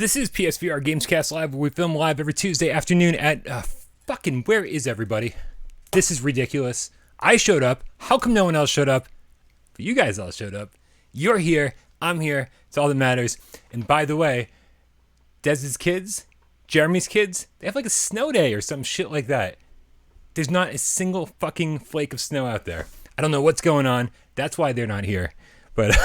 This is PSVR GAMESCAST Live, where we film live every Tuesday afternoon at fucking where is everybody? This is ridiculous. I showed up. How come no one else showed up? But you guys all showed up. You're here. I'm here. It's all that matters. And by the way, Dez's kids, Jeremy's kids, they have like a snow day or some shit like that. There's not a single fucking flake of snow out there. I don't know what's going on. That's why they're not here. But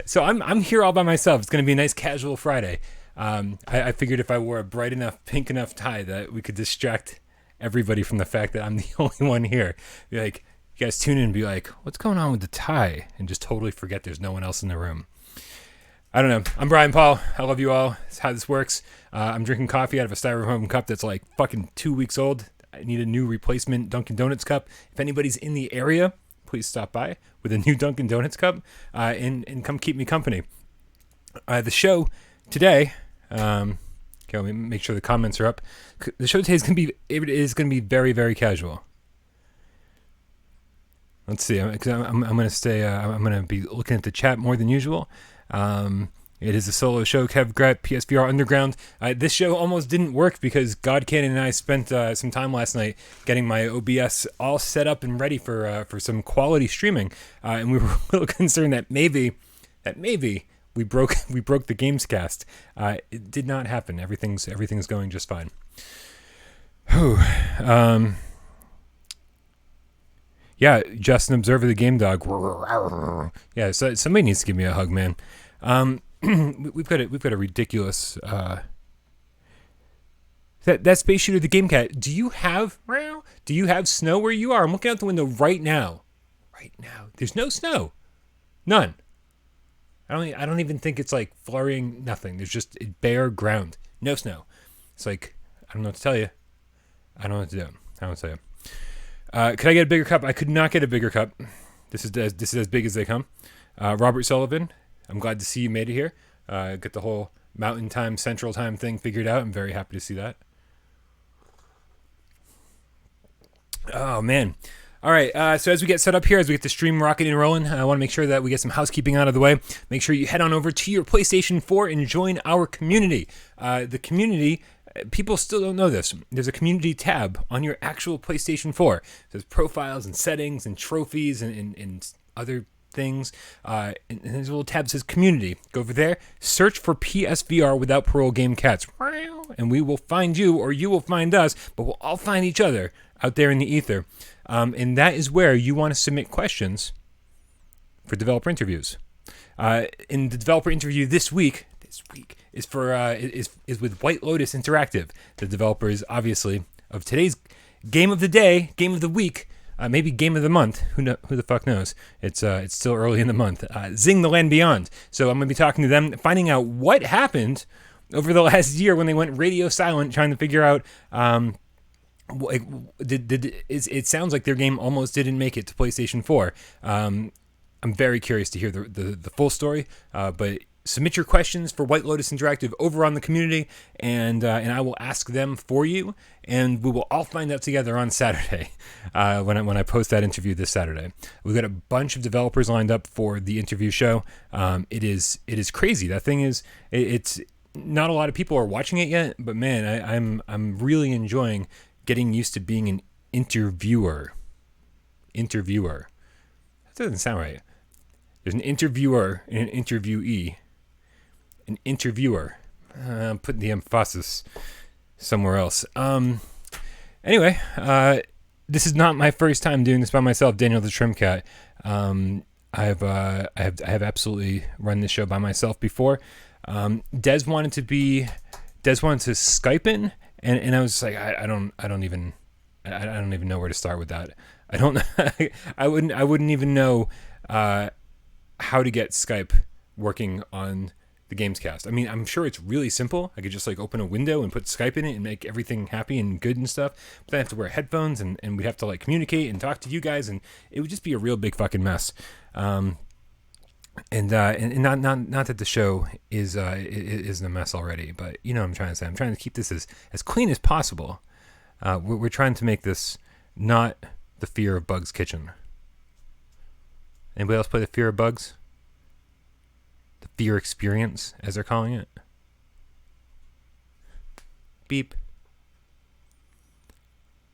so I'm here all by myself. It's going to be a nice casual Friday. I figured if I wore a bright enough, pink enough tie that we could distract everybody from the fact that I'm the only one here. Be like, you guys tune in and be like, what's going on with the tie? And just totally forget there's no one else in the room. I don't know. I'm Brian Paul. I love you all. That's how this works. I'm drinking coffee out of a styrofoam cup that's like fucking 2 weeks old. I need a new replacement Dunkin' Donuts cup. If anybody's in the area, please stop by with a new Dunkin' Donuts cup and come keep me company. The show today, okay, let me make sure the comments are up. The show today is going to be very, very casual. Let's see. I'm going to stay. I'm going to be looking at the chat more than usual. It is a solo show. Kev Gret, PSVR Underground. This show almost didn't work because God Cannon and I spent some time last night getting my OBS all set up and ready for some quality streaming, and we were a little concerned that maybe we broke the Gamescast. It did not happen. Everything's going just fine. Whew. Yeah, Justin Observer the Game Dog. Yeah, so somebody needs to give me a hug, man. We've got a ridiculous that space shooter, the Game Cat. Do you have snow where you are? I'm looking out the window right now. There's no snow. None. I don't even think it's like flurrying. Nothing. There's just bare ground. No snow. It's like, I don't know what to tell you. I don't know what to do. I don't tell you. Could I get a bigger cup? I could not get a bigger cup. This is as big as they come. Robert Sullivan, I'm glad to see you made it here. Get the whole Mountain Time, Central Time thing figured out. I'm very happy to see that. Oh, man. All right, so as we get set up here, as we get the stream rocking and rolling, I want to make sure that we get some housekeeping out of the way. Make sure you head on over to your PlayStation 4 and join our community. The community, people still don't know this. There's a community tab on your actual PlayStation 4. There's profiles and settings and trophies and other things. And there's a little tab that says community. Go over there, search for PSVR Without Parole Game Cats, and we will find you, or you will find us, but we'll all find each other out there in the ether. And that is where you want to submit questions for developer interviews. In the developer interview this week is for is with White Lotus Interactive, the developers obviously of today's game of the day, game of the week, maybe game of the month. Who the fuck knows? It's still early in the month. Zing the Land Beyond. So I'm gonna be talking to them, finding out what happened over the last year when they went radio silent, trying to figure out. It sounds like their game almost didn't make it to PlayStation 4. I'm very curious to hear the full story, but submit your questions for White Lotus Interactive over on the community, and I will ask them for you, and we will all find out together on Saturday when I post that interview this Saturday. We've got a bunch of developers lined up for the interview show. It is crazy. That thing is, it's not a lot of people are watching it yet, but man, I'm really enjoying getting used to being an interviewer. That doesn't sound right. There's an interviewer and an interviewee. An interviewer. I'm putting the emphasis somewhere else. Anyway, this is not my first time doing this by myself. Daniel the Trim Cat. I have absolutely run this show by myself before. Des wanted to Skype in. And I was like, I don't even know where to start with that. I wouldn't even know how to get Skype working on the Gamescast. I mean, I'm sure it's really simple. I could just like open a window and put Skype in it and make everything happy and good and stuff. But then I have to wear headphones and we'd have to like communicate and talk to you guys, and it would just be a real big fucking mess. And not that the show is a mess already, but you know what I'm trying to say. I'm trying to keep this as clean as possible. We're trying to make this not the Fear of Bugs kitchen. Anybody else play the Fear of Bugs? The Fear Experience, as they're calling it. Beep.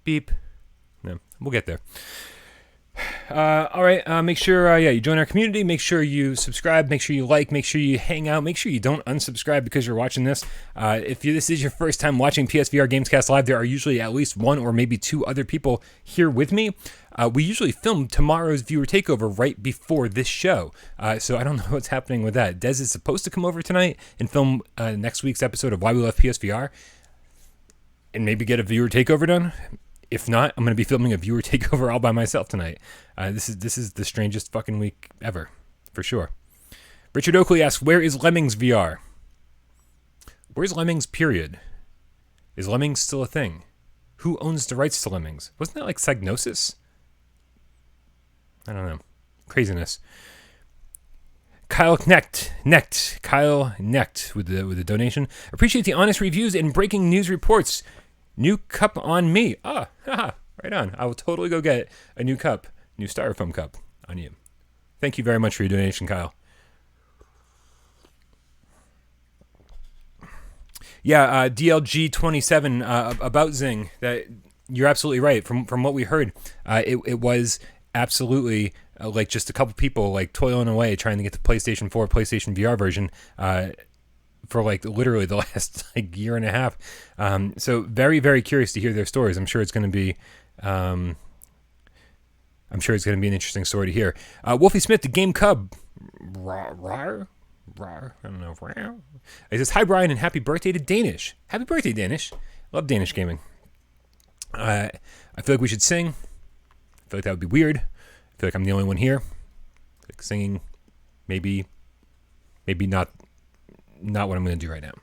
Beep. No, we'll get there. All right. Make sure, you join our community. Make sure you subscribe. Make sure you like. Make sure you hang out. Make sure you don't unsubscribe because you're watching this. If this is your first time watching PSVR Gamescast Live, there are usually at least one or maybe two other people here with me. We usually film tomorrow's viewer takeover right before this show. So I don't know what's happening with that. Des is supposed to come over tonight and film next week's episode of Why We Love PSVR and maybe get a viewer takeover done. If not, I'm going to be filming a viewer takeover all by myself tonight. This is the strangest fucking week ever, for sure. Richard Oakley asks, where is Lemmings VR? Where's Lemmings, period? Is Lemmings still a thing? Who owns the rights to Lemmings? Wasn't that like Psygnosis? I don't know. Craziness. Kyle Knecht with the donation. Appreciate the honest reviews and breaking news reports. New cup on me. Right on. I will totally go get a new cup, new styrofoam cup on you. Thank you very much for your donation, Kyle. Yeah, DLG27 about Zing. That you're absolutely right. From what we heard, it was absolutely like just a couple people like toiling away trying to get the PlayStation 4, PlayStation VR version. For like literally the last like year and a half. So very, very curious to hear their stories. I'm sure it's going to be an interesting story to hear. Wolfie Smith, the Game Cub. I don't know. He says, hi, Brian, and happy birthday to Danish. Happy birthday, Danish. Love Danish gaming. I feel like we should sing. I feel like that would be weird. I feel like I'm the only one here. Like singing, maybe not what I'm going to do right now.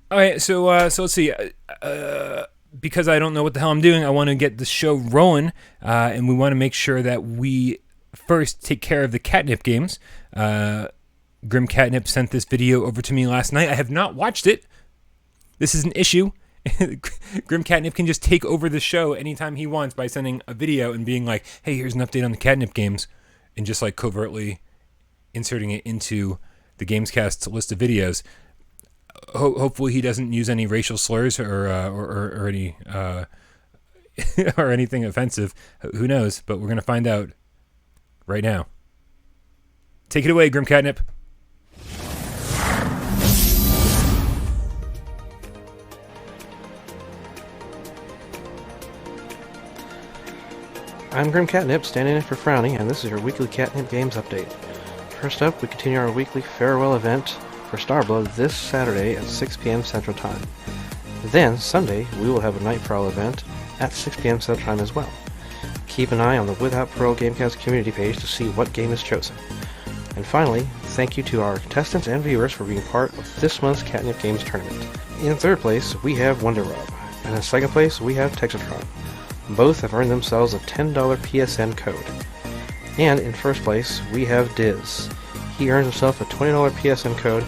All right, so let's see. Because I don't know what the hell I'm doing, I want to get the show rolling, and we want to make sure that we first take care of the catnip games. Grim Catnip sent this video over to me last night. I have not watched it. This is an issue. Grim Catnip can just take over the show anytime he wants by sending a video and being like, hey, here's an update on the catnip games, and just like covertly inserting it into the Gamescast list of videos. Hopefully he doesn't use any racial slurs or any or anything offensive. Who knows? But we're gonna find out right now. Take it away, Grim Catnip. I'm Grim Catnip, standing in for Frowny, and this is your weekly Catnip Games update. First up, we continue our weekly farewell event for Starblood this Saturday at 6 p.m. Central Time. Then, Sunday, we will have a Night Parole event at 6 p.m. Central Time as well. Keep an eye on the Without Parole Gamecast community page to see what game is chosen. And finally, thank you to our contestants and viewers for being part of this month's Catnip Games tournament. In third place, we have Wonder Rob, and in second place, we have Texatron. Both have earned themselves a $10 PSN code. And in first place, we have Diz. He earned himself a $20 PSN code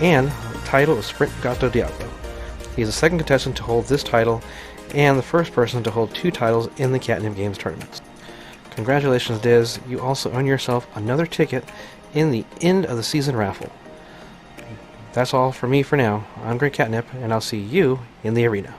and the title of Sprint Gato Diablo. He is the second contestant to hold this title and the first person to hold 2 titles in the Catnip Games tournament. Congratulations, Diz. You also earn yourself another ticket in the end of the season raffle. That's all for me for now. I'm Great Catnip, and I'll see you in the arena.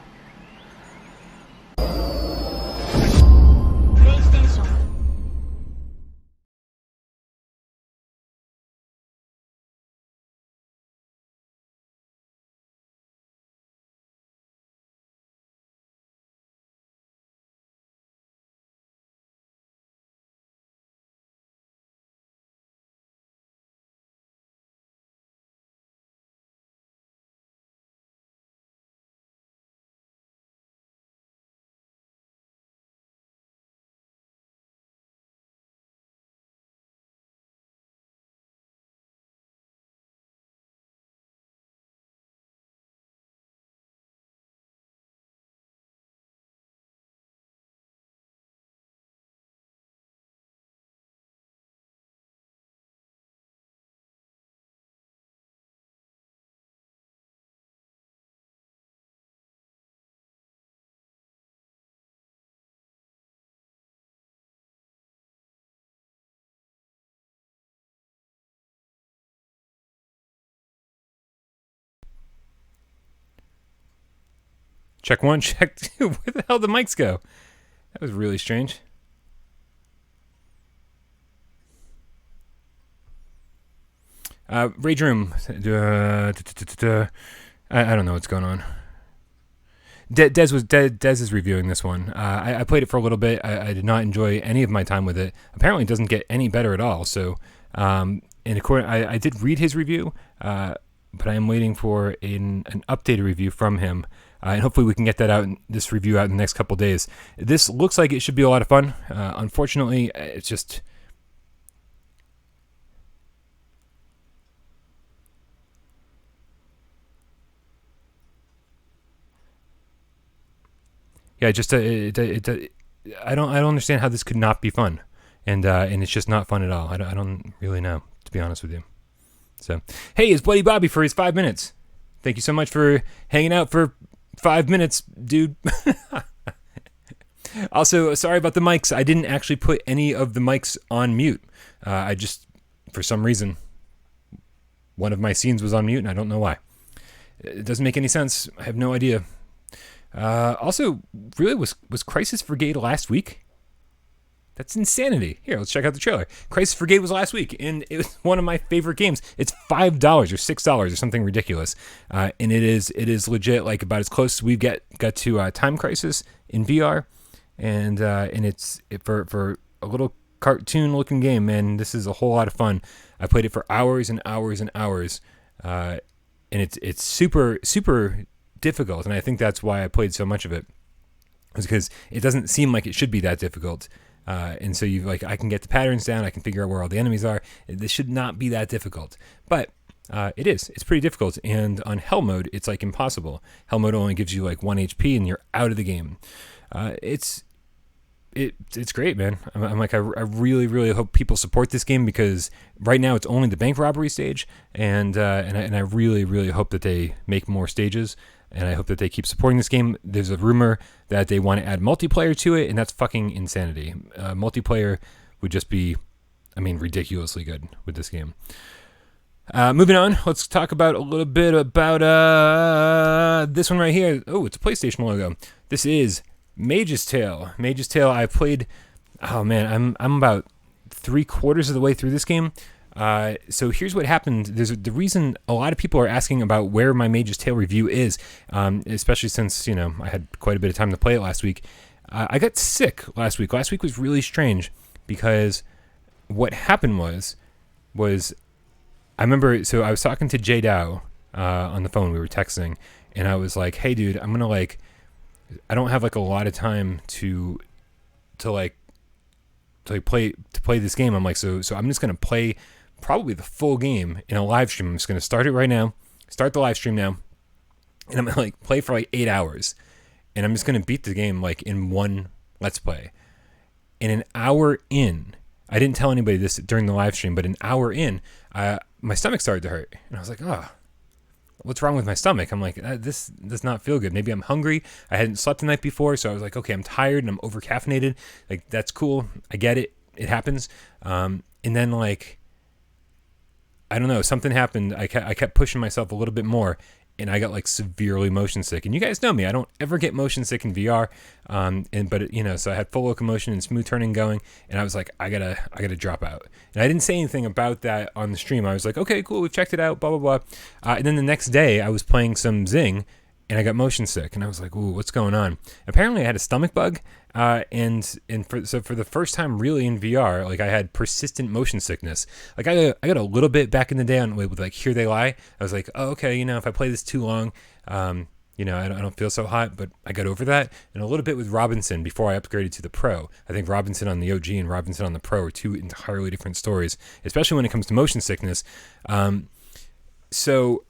Check 1, check 2. Where the hell did the mics go? That was really strange. Rage Room. I don't know what's going on. Dez is reviewing this one. I played it for a little bit. I did not enjoy any of my time with it. Apparently, it doesn't get any better at all. So, I did read his review, but I am waiting for an updated review from him, and hopefully we can get that out. This review out in the next couple days. This looks like it should be a lot of fun. Unfortunately, it's just. Yeah, I don't understand how this could not be fun, and it's just not fun at all. I don't really know, to be honest with you. So, hey, it's Bloody Bobby for his 5 minutes. Thank you so much for hanging out for 5 minutes, dude. Also, sorry about the mics. I didn't actually put any of the mics on mute. I just, for some reason, one of my scenes was on mute, and I don't know why. It doesn't make any sense. I have no idea. Also, really, was Crisis Brigade last week? That's insanity. Here, let's check out the trailer. Crisis Brigade was last week, and it was one of my favorite games. It's $5 or $6 or something ridiculous, and it is legit, like about as close as we've got to Time Crisis in VR, and it's for a little cartoon-looking game, man. This is a whole lot of fun. I played it for hours and hours and hours, and it's super super difficult, and I think that's why I played so much of it, is because it doesn't seem like it should be that difficult, and so I can get the patterns down, I can figure out where all the enemies are. This should not be that difficult, but it's pretty difficult, and on Hell mode it's like impossible. Hell mode only gives you like 1 HP and you're out of the game. It's great, man. I really, really hope people support this game, because right now it's only the bank robbery stage, and I really, really hope that they make more stages, and I hope that they keep supporting this game. There's a rumor that they want to add multiplayer to it, and that's fucking insanity. Multiplayer would just be, ridiculously good with this game. Moving on, let's talk about a little bit about this one right here. Oh, it's a PlayStation logo. This is Mage's Tale. Mage's Tale, I played, oh man, I'm about 3/4 of the way through this game. So here's what happened. The reason a lot of people are asking about where my Mage's Tale review is, especially since, I had quite a bit of time to play it last week. I got sick last week. Last week was really strange, because what happened was I remember, so I was talking to Jay Dow on the phone. We were texting, and I was like, hey dude, I'm gonna I don't have a lot of time to play this game. I'm like, so I'm just gonna play probably the full game in a live stream. I'm just gonna start it right now, start the live stream now, and I'm gonna play for 8 hours, and I'm just gonna beat the game in one let's play. And an hour in, I didn't tell anybody this during the live stream, but an hour in, my stomach started to hurt, and I was like, what's wrong with my stomach? I'm like, this does not feel good. Maybe I'm hungry. I hadn't slept the night before, so I was like, okay, I'm tired and I'm over caffeinated. That's cool. I get it. It happens. And then I don't know, something happened. I kept pushing myself a little bit more, and I got severely motion sick. And you guys know me, I don't ever get motion sick in VR. So I had full locomotion and smooth turning going, and I was like, I gotta drop out. And I didn't say anything about that on the stream. I was like, okay, cool, we've checked it out, blah blah blah. And then the next day, I was playing some Zing, and I got motion sick, and I was like, ooh, what's going on? Apparently, I had a stomach bug, and for the first time really in VR, I had persistent motion sickness. I got a little bit back in the day on with Here They Lie. I was like, oh, okay, if I play this too long, I don't feel so hot, but I got over that. And a little bit with Robinson before I upgraded to the Pro. I think Robinson on the OG and Robinson on the Pro are two entirely different stories, especially when it comes to motion sickness. So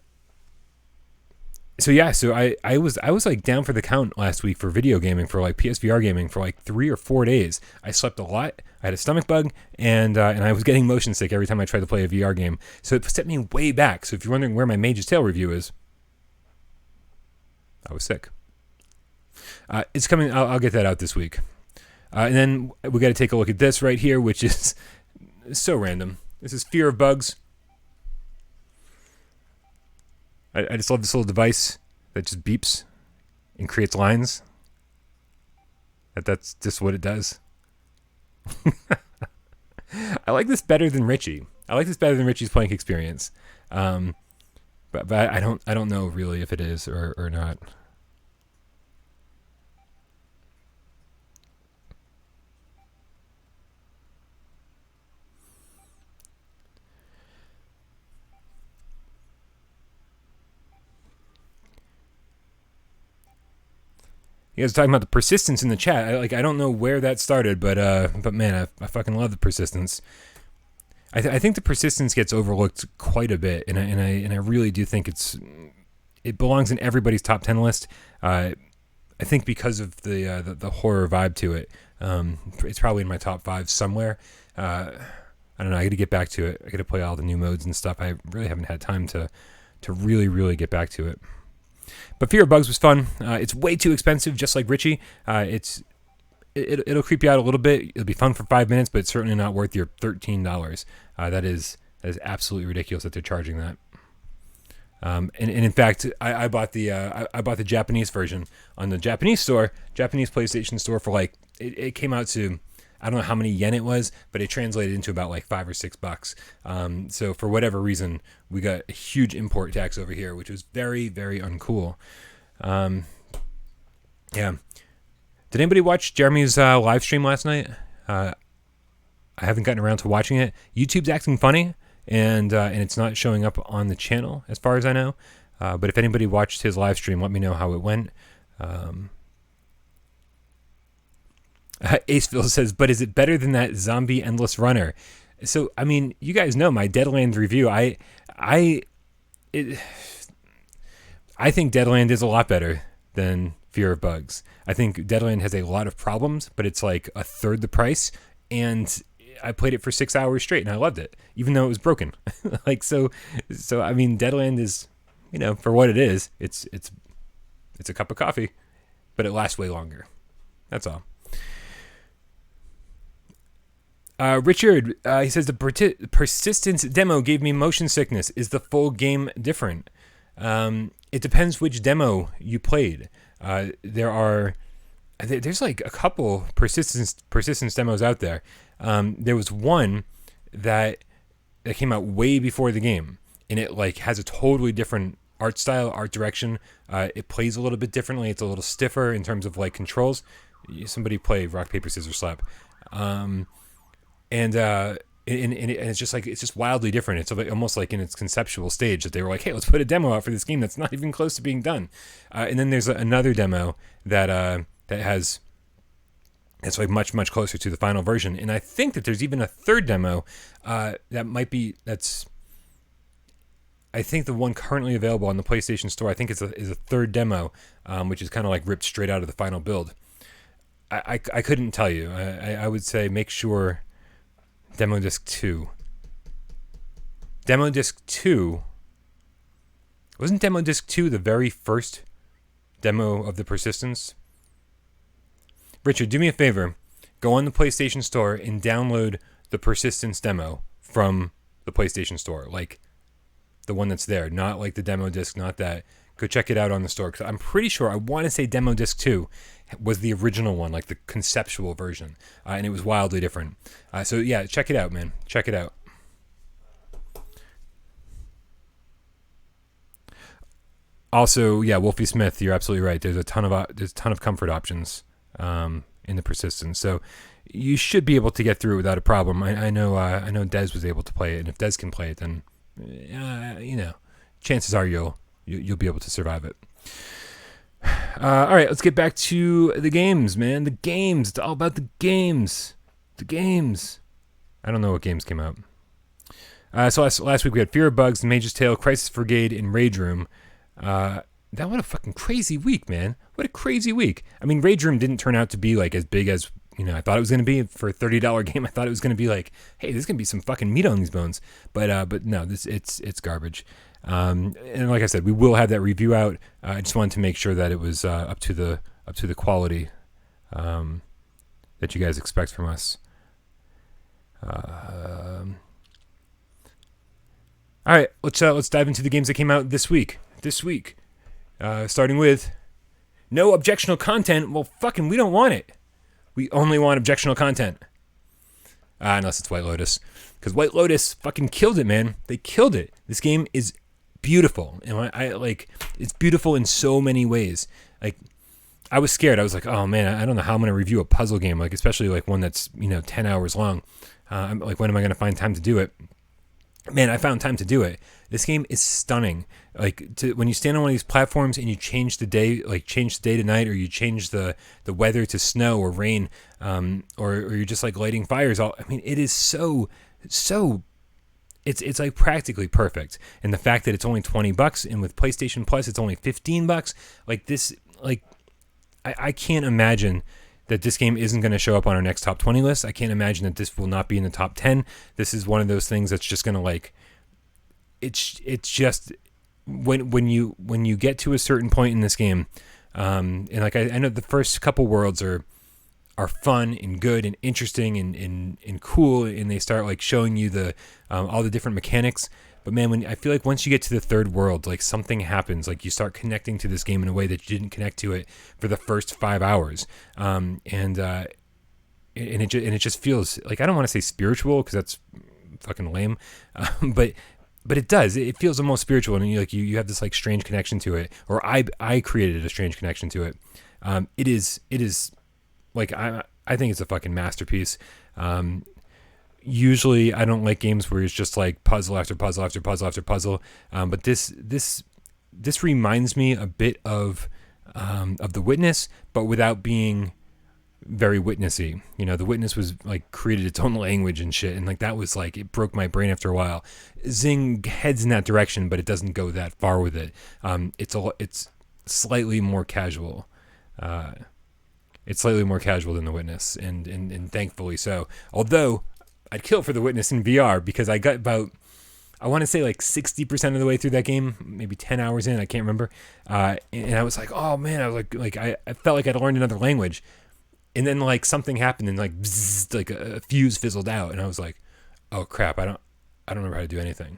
I was down for the count last week for video gaming, for PSVR gaming for 3 or 4 days. I slept a lot. I had a stomach bug, and I was getting motion sick every time I tried to play a VR game. So it set me way back. So if you're wondering where my Mage's Tale review is, I was sick. It's coming. I'll get that out this week. And then we got to take a look at this right here, which is so random. This is Fear of Bugs. I just love this little device that just beeps and creates lines. That's just what it does. I like this better than Richie. I like this better than Richie's playing experience. But I don't know really if it is or not. You guys are talking about the persistence in the chat. I don't know where that started, but man, I fucking love the persistence. I think the persistence gets overlooked quite a bit, and I really do think it belongs in everybody's top 10 list. I think because of the horror vibe to it, it's probably in my top 5 somewhere. I don't know. I got to get back to it. I got to play all the new modes and stuff. I really haven't had time to really get back to it. But Fear of Bugs was fun. It's way too expensive, just like Richie. It'll creep you out a little bit. It'll be fun for 5 minutes, but it's certainly not worth your $13. That is absolutely ridiculous that they're charging that. And in fact, I bought the Japanese version on the Japanese PlayStation store for like it came out to, I don't know how many yen it was, but it translated into about like $5 or $6. So for whatever reason, we got a huge import tax over here, which was very, very uncool. Yeah. Did anybody watch Jeremy's live stream last night? I haven't gotten around to watching it. YouTube's acting funny, and it's not showing up on the channel as far as I know. But if anybody watched his live stream, let me know how it went. Aceville says, but is it better than that zombie endless runner? So, I mean, you guys know my Deadlands review. I think Deadland is a lot better than Fear of Bugs. I think Deadland has a lot of problems, but it's like a third the price, and I played it for 6 hours straight, and I loved it, even though it was broken. So I mean, Deadland is, for what it is, it's a cup of coffee, but it lasts way longer. That's all. Richard, he says the persistence demo gave me motion sickness. Is the full game different? It depends which demo you played. There's like a couple persistence demos out there. There was one that came out way before the game, and it like has a totally different art style, art direction. It plays a little bit differently. It's a little stiffer in terms of like controls. Somebody play rock paper scissors slap. And it's just wildly different. It's almost like in its conceptual stage that they were like, hey, let's put a demo out for this game that's not even close to being done. And then there's another demo that's like much closer to the final version. And I think that there's even a third demo I think the one currently available on the PlayStation Store, I think is a third demo, which is kind of like ripped straight out of the final build. I couldn't tell you. I would say make sure. Demo Disc 2. Demo Disc 2. Wasn't Demo Disc 2 the very first demo of the persistence? Richard, do me a favor. Go on the PlayStation Store and download the persistence demo from the PlayStation Store. Like the one that's there. Not like the demo disc, not that. Go check it out on the store. Because I'm pretty sure, I want to say Demo Disc 2 was the original one, like the conceptual version. And it was wildly different. So yeah, check it out, man. Check it out. Also, yeah, Wolfie Smith, you're absolutely right. There's a ton of comfort options in the persistence. So you should be able to get through it without a problem. I know Dez was able to play it, and if Dez can play it, then chances are you'll be able to survive it. All right, let's get back to the games, man. The games. It's all about the games. The games. I don't know what games came out. So last week we had Fear of Bugs, The Mage's Tale, Crisis Brigade, and Rage Room. What a fucking crazy week, man. What a crazy week. I mean, Rage Room didn't turn out to be like as big as I thought it was going to be for a $30 game. I thought it was going to be like, hey, there's going to be some fucking meat on these bones. But no, it's garbage. And like I said, we will have that review out. I just wanted to make sure that it was up to the quality that you guys expect from us. All right, let's dive into the games that came out this week. Starting with no objectional content. Well, fucking, we don't want it. We only want objectional content. Unless it's White Lotus. Because White Lotus fucking killed it, man. They killed it. This game is beautiful. And I like, it's beautiful in so many ways. Like, I was scared. I was like, oh man, I don't know how I'm going to review a puzzle game, like especially like one that's, 10 hours long. I'm like, when am I going to find time to do it? Man, I found time to do it. This game is stunning. Like, when you stand on one of these platforms and you change the day, to night, or you change the weather to snow or rain, or you're just like lighting fires. It is so. It's like practically perfect. And the fact that it's only $20, and with PlayStation Plus it's only $15. Like this, like I can't imagine that this game isn't going to show up on our next top 20 list. I can't imagine that this will not be in the top 10. This is one of those things that's just going to like, it's just when you get to a certain point in this game, and like I know the first couple worlds are fun and good and interesting and cool, and they start like showing you the all the different mechanics. But man, I feel like once you get to the third world, like something happens. Like you start connecting to this game in a way that you didn't connect to it for the first 5 hours, and it just feels like, I don't want to say spiritual because that's fucking lame, but it does. It feels almost spiritual, and you have this like strange connection to it, or I created a strange connection to it. It is like I think it's a fucking masterpiece. Usually I don't like games where it's just like puzzle after puzzle after puzzle after puzzle. But this reminds me a bit of The Witness, but without being very witnessy. The Witness was like created its own language and shit, and like that was like, it broke my brain after a while. Zing heads in that direction, but it doesn't go that far with it. It's slightly more casual. It's slightly more casual than The Witness, and thankfully so. Although I'd kill for The Witness in VR, because I got about, I want to say like 60% of the way through that game, maybe 10 hours in, I can't remember. And I was like, oh man, I was like I felt like I'd learned another language. And then like something happened, and like bzzz, like a fuse fizzled out, and I was like, oh crap, I don't remember how to do anything.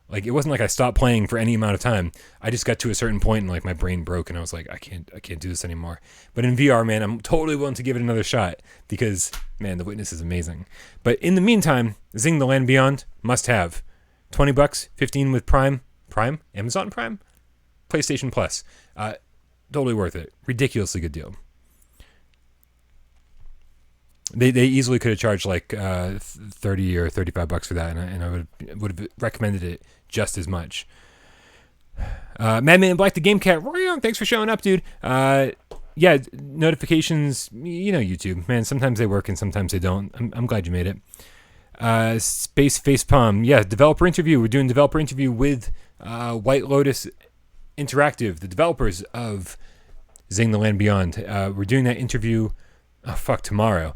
Like, it wasn't like I stopped playing for any amount of time. I just got to a certain point and like my brain broke, and I was like, I can't do this anymore. But in VR, man, I'm totally willing to give it another shot, because man, The Witness is amazing. But in the meantime, Zing the Land Beyond, must have. $20, $15 with Prime, Amazon Prime, PlayStation Plus. Totally worth it. Ridiculously good deal. They easily could have charged like $30 or $35 for that, and I would have recommended it just as much. Madman in Black, the Game Cat, thanks for showing up, dude. Yeah, notifications, YouTube, man, sometimes they work and sometimes they don't. I'm glad you made it. Space Facepalm, yeah, developer interview. We're doing developer interview with White Lotus Interactive, the developers of Zing the Land Beyond. We're doing that interview tomorrow.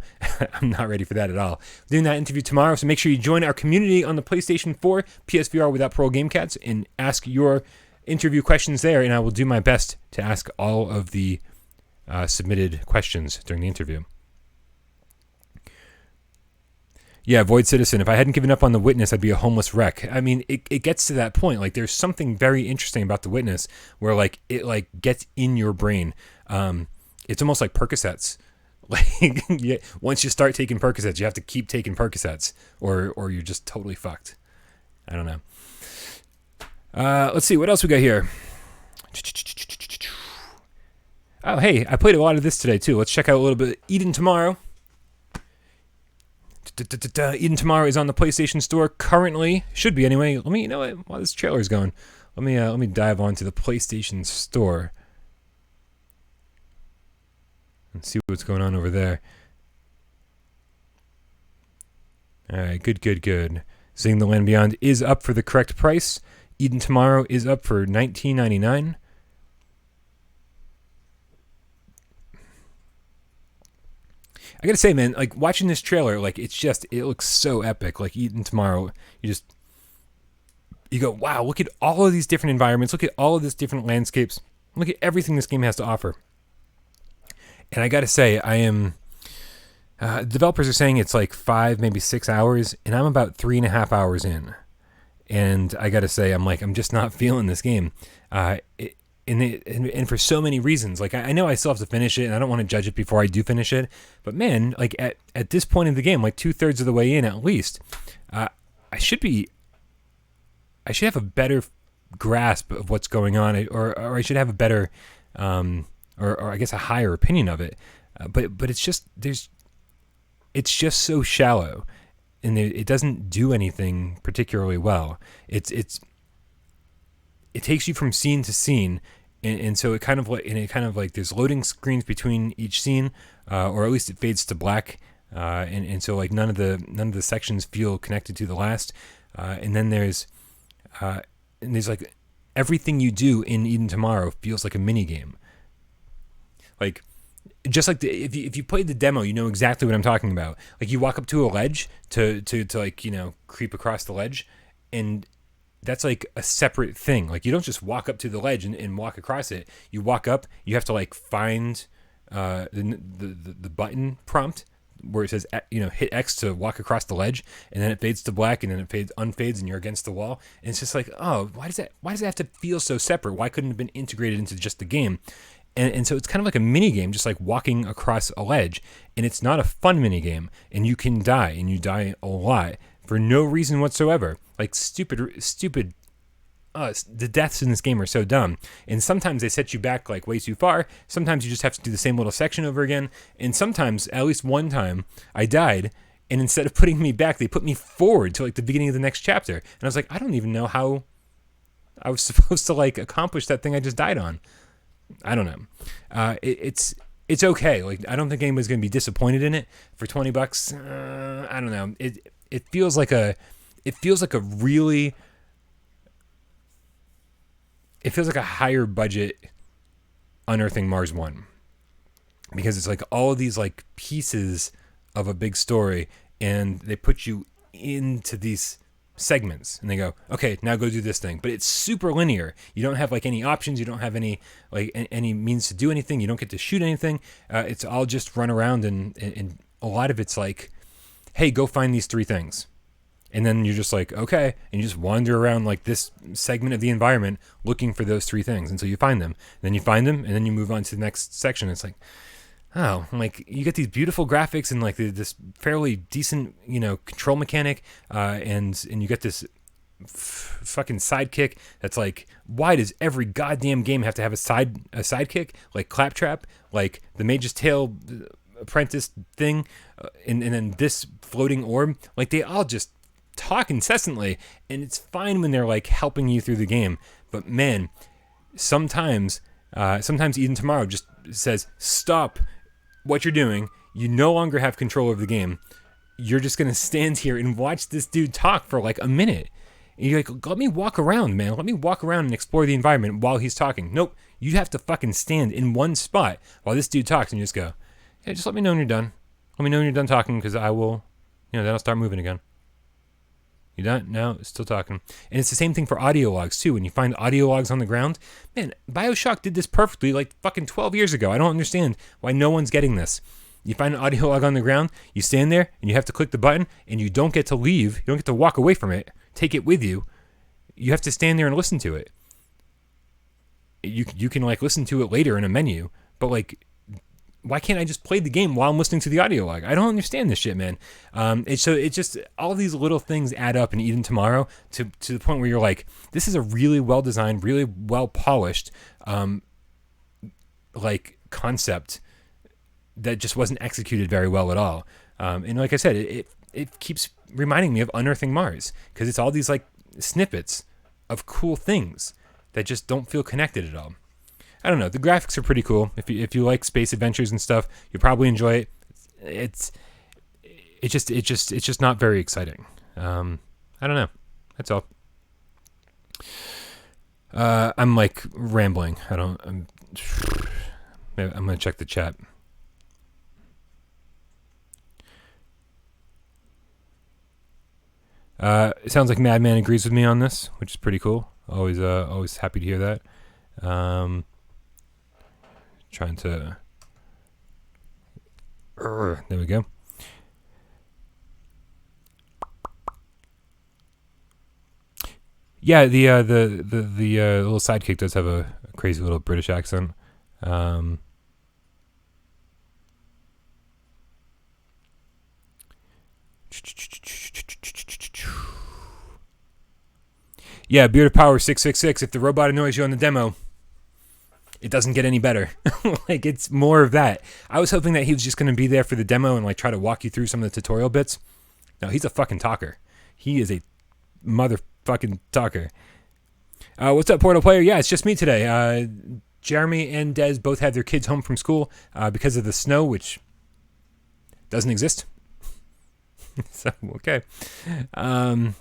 I'm not ready for that at all. We're doing that interview tomorrow, so make sure you join our community on the PlayStation 4 PSVR without Parole GameCats and ask your interview questions there, and I will do my best to ask all of the submitted questions during the interview. Yeah, Void Citizen, if I hadn't given up on The Witness, I'd be a homeless wreck. I mean, it gets to that point. Like, there's something very interesting about The Witness where, like, it, like, gets in your brain. It's almost like Percocets. Like, once you start taking Percocets, you have to keep taking Percocets, or you're just totally fucked. I don't know. Let's see, what else we got here? Oh, hey, I played a lot of this today, too. Let's check out a little bit. Eden Tomorrow. Eden Tomorrow is on the PlayStation Store currently. Should be, anyway. Let me, while this trailer's going, let me dive onto the PlayStation Store and see what's going on over there. All right, good. Zing the Land Beyond is up for the correct price. Eden Tomorrow is up for $19.99. I gotta say, man, like, watching this trailer, like, it looks so epic. Like, Eden Tomorrow, you go, wow, look at all of these different environments, look at all of these different landscapes, look at everything this game has to offer. And I gotta say, I am, developers are saying it's like 5, maybe 6 hours, and I'm about 3.5 hours in. And I gotta say, I'm just not feeling this game. and for so many reasons. Like I know I still have to finish it, and I don't want to judge it before I do finish it. But man, like at this point in the game, like 2/3 of the way in at least, I should have a better grasp of what's going on, or I should have a better, or I guess a higher opinion of it. But it's just it's just so shallow, and it doesn't do anything particularly well. It takes you from scene to scene, and so it kind of like there's loading screens between each scene, or at least it fades to black, and so like none of the sections feel connected to the last, and then there's like everything you do in Eden Tomorrow feels like a mini game. Like just like if you played the demo, you know exactly what I'm talking about. Like you walk up to a ledge to like creep across the ledge, and that's like a separate thing. Like you don't just walk up to the ledge and walk across it. You walk up, you have to like find the button prompt where it says hit X to walk across the ledge, and then it fades to black, and then it unfades, and you're against the wall. And it's just like, oh, why does it have to feel so separate? Why couldn't it have been integrated into just the game? And so it's kind of like a mini game, just like walking across a ledge, and it's not a fun mini game, and you can die, and you die a lot for no reason whatsoever. Like stupid. The deaths in this game are so dumb, and sometimes they set you back like way too far. Sometimes you just have to do the same little section over again, and sometimes, at least one time, I died, and instead of putting me back, they put me forward to like the beginning of the next chapter, and I was like, I don't even know how I was supposed to like accomplish that thing I just died on. I don't know. It's okay. Like I don't think anybody's gonna be disappointed in it for $20. I don't know. It feels like a really. It feels like a higher budget Unearthing Mars 1, because it's like all of these like pieces of a big story, and they put you into these segments, and they go, okay, now go do this thing. But it's super linear. You don't have like any options. You don't have any like any means to do anything. You don't get to shoot anything. It's all just run around, and a lot of it's like, hey, go find these 3 things. And then you're just like, okay, and you just wander around like this segment of the environment looking for those 3 things until you find them. And then you find them, and then you move on to the next section. It's like, oh, like you get these beautiful graphics and like this fairly decent, control mechanic, and you get this fucking sidekick that's like, why does every goddamn game have to have a sidekick like Claptrap, like the Mage's Tale apprentice thing, and then this floating orb? Like they all just talk incessantly, and it's fine when they're like helping you through the game, but man, sometimes Eden Tomorrow just says, stop what you're doing. You no longer have control of the game. You're just gonna stand here and watch this dude talk for like a minute, and you're like, let me walk around, man. Let me walk around and explore the environment while he's talking. Nope, you have to fucking stand in one spot while this dude talks, and you just go, yeah, just let me know when you're done. Let me know when you're done talking, because I will, then I'll start moving again. You done? No, still talking. And it's the same thing for audio logs too. When you find audio logs on the ground, man, BioShock did this perfectly like fucking 12 years ago. I don't understand why no one's getting this. You find an audio log on the ground, you stand there, and you have to click the button, and you don't get to leave. You don't get to walk away from it, take it with you. You have to stand there and listen to it. You can like listen to it later in a menu, but like, why can't I just play the game while I'm listening to the audio log? I don't understand this shit, man. It's just all these little things add up in Eden Tomorrow to the point where you're like, this is a really well designed, really well polished, like concept that just wasn't executed very well at all. And like I said, it keeps reminding me of Unearthing Mars, because it's all these like snippets of cool things that just don't feel connected at all. I don't know. The graphics are pretty cool. If you like space adventures and stuff, you'll probably enjoy it. It's just not very exciting. I don't know. That's all. I'm like rambling. I'm gonna check the chat. It sounds like Madman agrees with me on this, which is pretty cool. Always happy to hear that. Trying to. There we go. Yeah, the little sidekick does have a crazy little British accent. Yeah, Beard of Power 666. If the robot annoys you on the demo, it doesn't get any better. Like, it's more of that. I was hoping that he was just going to be there for the demo and like try to walk you through some of the tutorial bits. No, he's a fucking talker. He is a motherfucking talker. What's up, Portal Player? Yeah, it's just me today. Jeremy and Des both had their kids home from school because of the snow, which doesn't exist. So, okay. All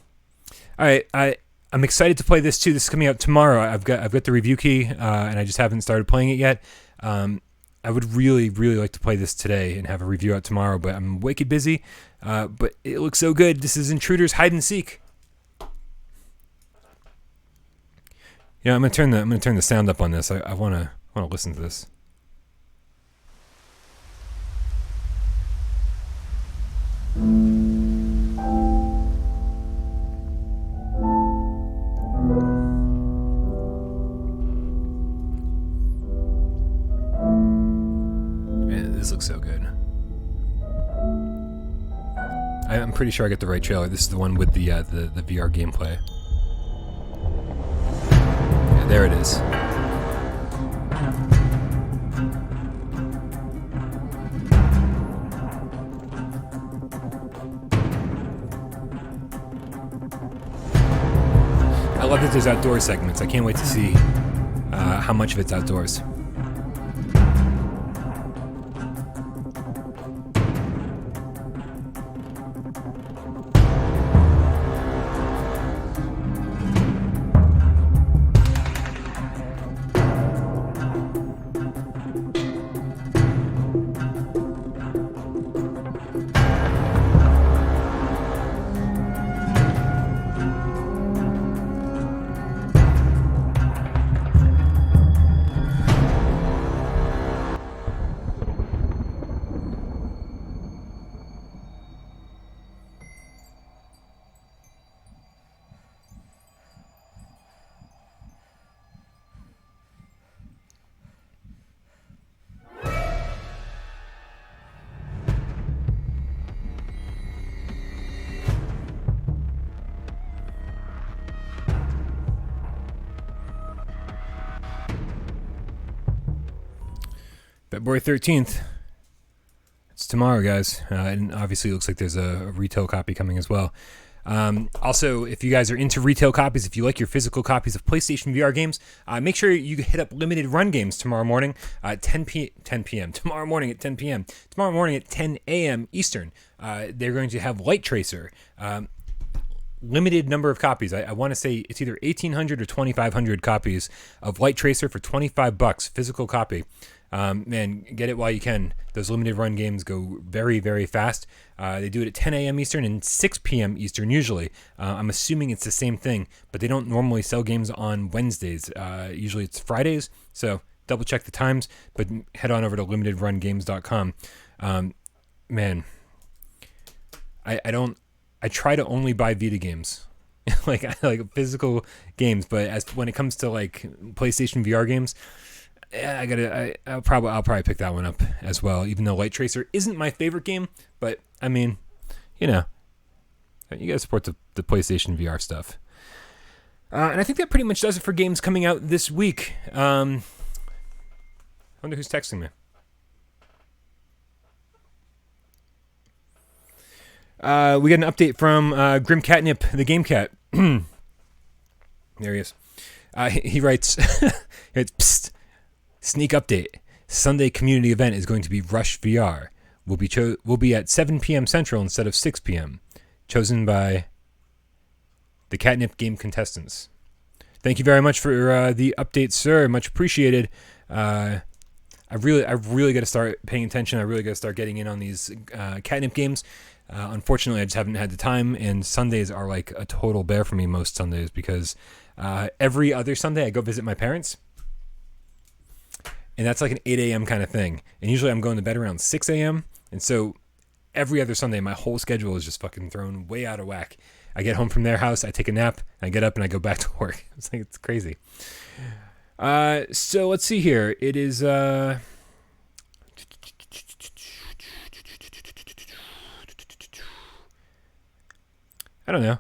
right, I'm excited to play this too. This is coming out tomorrow. I've got the review key, and I just haven't started playing it yet. I would really, really like to play this today and have a review out tomorrow, but I'm wicked busy. But it looks so good. This is Intruders Hide and Seek. Yeah, I'm gonna turn the sound up on this. I wanna listen to this. Man, this looks so good. I'm pretty sure I get the right trailer. This is the one with the VR gameplay. Yeah, there it is. I love that there's outdoor segments. I can't wait to see how much of it's outdoors. February 13th. It's tomorrow, guys. And obviously it looks like there's a retail copy coming as well. Also, if you guys are into retail copies, if you like your physical copies of PlayStation VR games, make sure you hit up Limited Run Games tomorrow morning at 10 p.m. Tomorrow morning at 10 p.m. Tomorrow morning at 10 a.m. Eastern. They're going to have Light Tracer. Limited number of copies. I want to say it's either 1,800 or 2,500 copies of Light Tracer for $25, physical copy. Man, get it while you can. Those limited run games go very, very fast. They do it at 10 a.m. Eastern and 6 p.m. Eastern usually. I'm assuming it's the same thing, but they don't normally sell games on Wednesdays. Usually it's Fridays, so double check the times, but head on over to limitedrungames.com. Man, I try to only buy Vita games. like physical games, but when it comes to like PlayStation VR games, yeah, I'll probably pick that one up as well, even though Light Tracer isn't my favorite game. But I mean, you gotta support the PlayStation VR stuff. And I think that pretty much does it for games coming out this week. I wonder who's texting me. We got an update from Grim Catnip, the Game Cat. There he is. He writes, Psst. Sneak update. Sunday community event is going to be Rush VR. Will be at 7 p.m. Central instead of 6 p.m. Chosen by the Catnip game contestants. Thank you very much for the update, sir. Much appreciated. I really got to start paying attention. I really got to start getting in on these Catnip games. Unfortunately, I just haven't had the time, and Sundays are like a total bear for me most Sundays because every other Sunday I go visit my parents. And that's like an 8 a.m. kind of thing. And usually I'm going to bed around 6 a.m. And so every other Sunday, my whole schedule is just fucking thrown way out of whack. I get home from their house, I take a nap, I get up, and I go back to work. It's crazy. So let's see here. It is I don't know.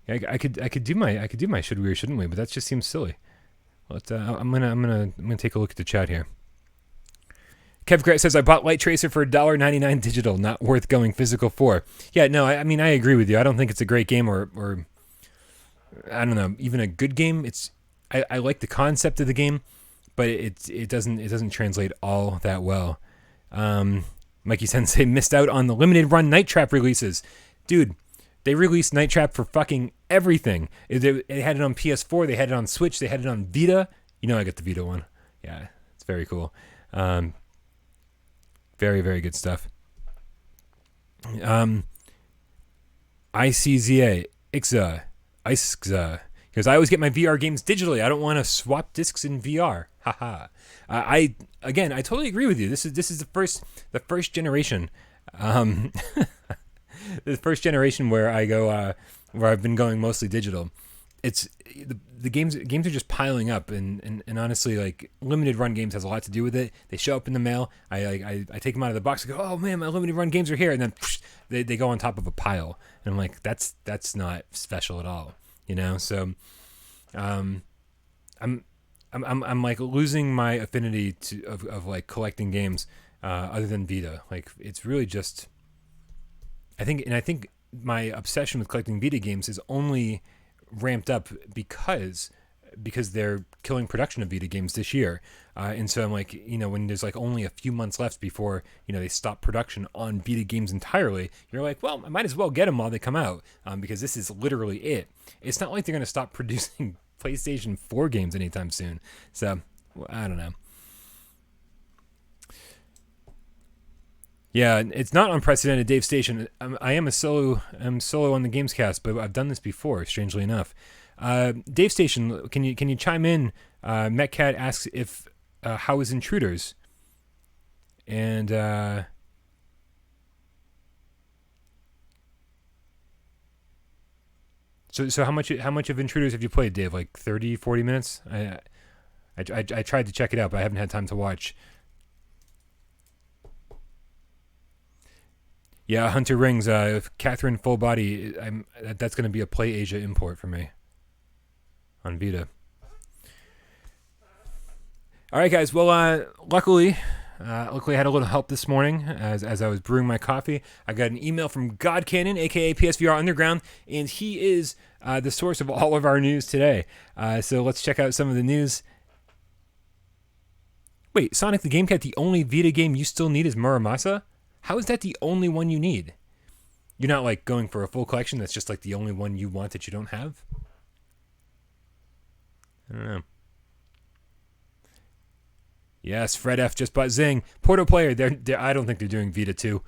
I could do my should we or shouldn't we, but that just seems silly. Let's I'm gonna take a look at the chat here. Kev Gray says I bought Light Tracer for $1.99 digital, not worth going physical for. Yeah, no, I mean I agree with you. I don't think it's a great game or I don't know, even a good game. I like the concept of the game, but it doesn't translate all that well. Mikey Sensei missed out on the limited run Night Trap releases, dude. They released Night Trap for fucking everything. It had it on PS4. They had it on Switch. They had it on Vita. You know I got the Vita one. Yeah, it's very cool. Very, very good stuff. ICZA, IXA, ISXA. Because I always get my VR games digitally. I don't want to swap discs in VR. Haha. I totally agree with you. This is the first generation. The first generation where I go where I've been going mostly digital. It's the games are just piling up, and honestly, like limited run games has a lot to do with it. They show up in the mail. I take them out of the box and go, oh man, my limited run games are here, and then they go on top of a pile, and I'm like, that's not special at all, you know. So, I'm like losing my affinity of like collecting games other than Vita. Like it's really just. I think my obsession with collecting Vita games is only ramped up because they're killing production of Vita games this year, and so I'm like, you know, when there's like only a few months left before, you know, they stop production on Vita games entirely, you're like, well, I might as well get them while they come out, because this is literally it. It's not like they're going to stop producing PlayStation 4 games anytime soon. So I don't know. Yeah, it's not unprecedented, Dave Station. I'm solo on the Gamescast, but I've done this before, strangely enough. Dave Station, can you chime in? Metcat asks if how is Intruders, and so how much of Intruders have you played, Dave? Like 30, 40 minutes? I tried to check it out, but I haven't had time to watch. Yeah, Hunter Rings, Catherine Full Body, that's going to be a Play Asia import for me on Vita. All right, guys. Well, luckily I had a little help this morning as I was brewing my coffee. I got an email from God Cannon, a.k.a. PSVR Underground, and he is the source of all of our news today. So let's check out some of the news. Wait, Sonic the Game Cat, the only Vita game you still need is Muramasa? How is that the only one you need? You're not like going for a full collection that's just like the only one you want that you don't have? I don't know. Yes, Fred F just bought Zing. Porto Player, they're I don't think they're doing Vita 2.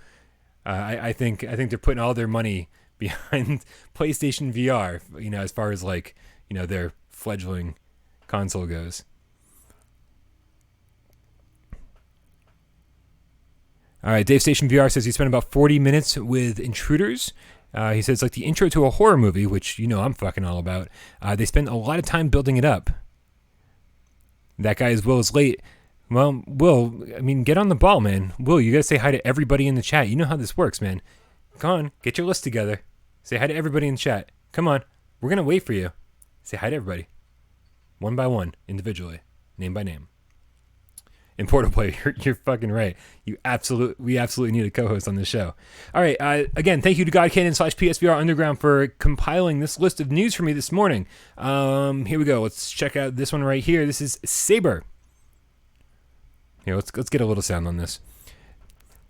I think they're putting all their money behind PlayStation VR, you know, as far as like, you know, their fledgling console goes. All right, Dave Station VR says he spent about 40 minutes with Intruders. He says like the intro to a horror movie, which you know I'm fucking all about. They spend a lot of time building it up. That guy is Will is late. Well, Will, I mean, get on the ball, man. Will, you gotta say hi to everybody in the chat. You know how this works, man. Come on, get your list together. Say hi to everybody in the chat. Come on, we're gonna wait for you. Say hi to everybody, one by one, individually, name by name. In Portal Play, you're fucking right. We absolutely need a co-host on this show. All right, again, thank you to GodCannon/PSVR Underground for compiling this list of news for me this morning. Here we go. Let's check out this one right here. This is Saber. Here, let's get a little sound on this.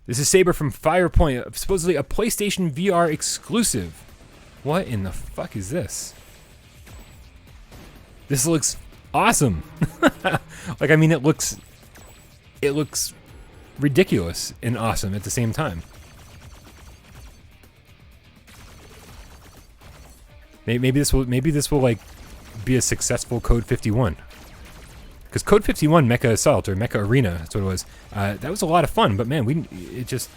This is Saber from Firepoint, supposedly a PlayStation VR exclusive. What in the fuck is this? This looks awesome. Like, I mean, it looks ridiculous and awesome at the same time. Maybe this will like be a successful Code 51. Because Code 51 Mecha Assault or Mecha Arena, that's what it was. That was a lot of fun, but man, they just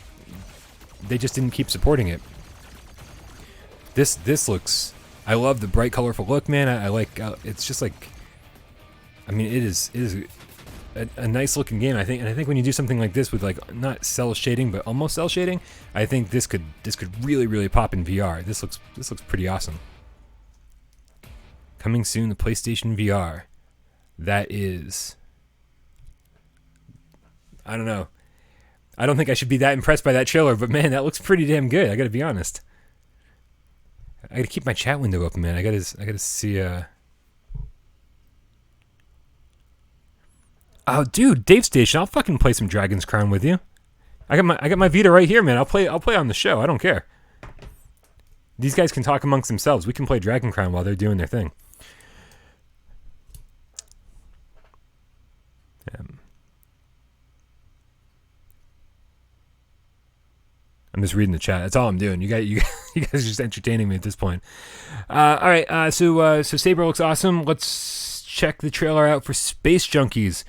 didn't keep supporting it. This looks I love the bright, colorful look, man. I like. It's just like. I mean, it is a nice looking game. I think when you do something like this with like not cell shading but almost cell shading, I think this could really really pop in VR. This looks pretty awesome. Coming soon to PlayStation VR. That is. I don't know. I don't think I should be that impressed by that trailer, but man, that looks pretty damn good. I gotta be honest. I gotta keep my chat window open, man. I gotta see. Oh, dude, Dave Station, I'll fucking play some Dragon's Crown with you. I got my Vita right here, man. I'll play on the show. I don't care. These guys can talk amongst themselves. We can play Dragon Crown while they're doing their thing. I'm just reading the chat. That's all I'm doing. You guys are just entertaining me at this point. All right. So Saber looks awesome. Let's check the trailer out for Space Junkies.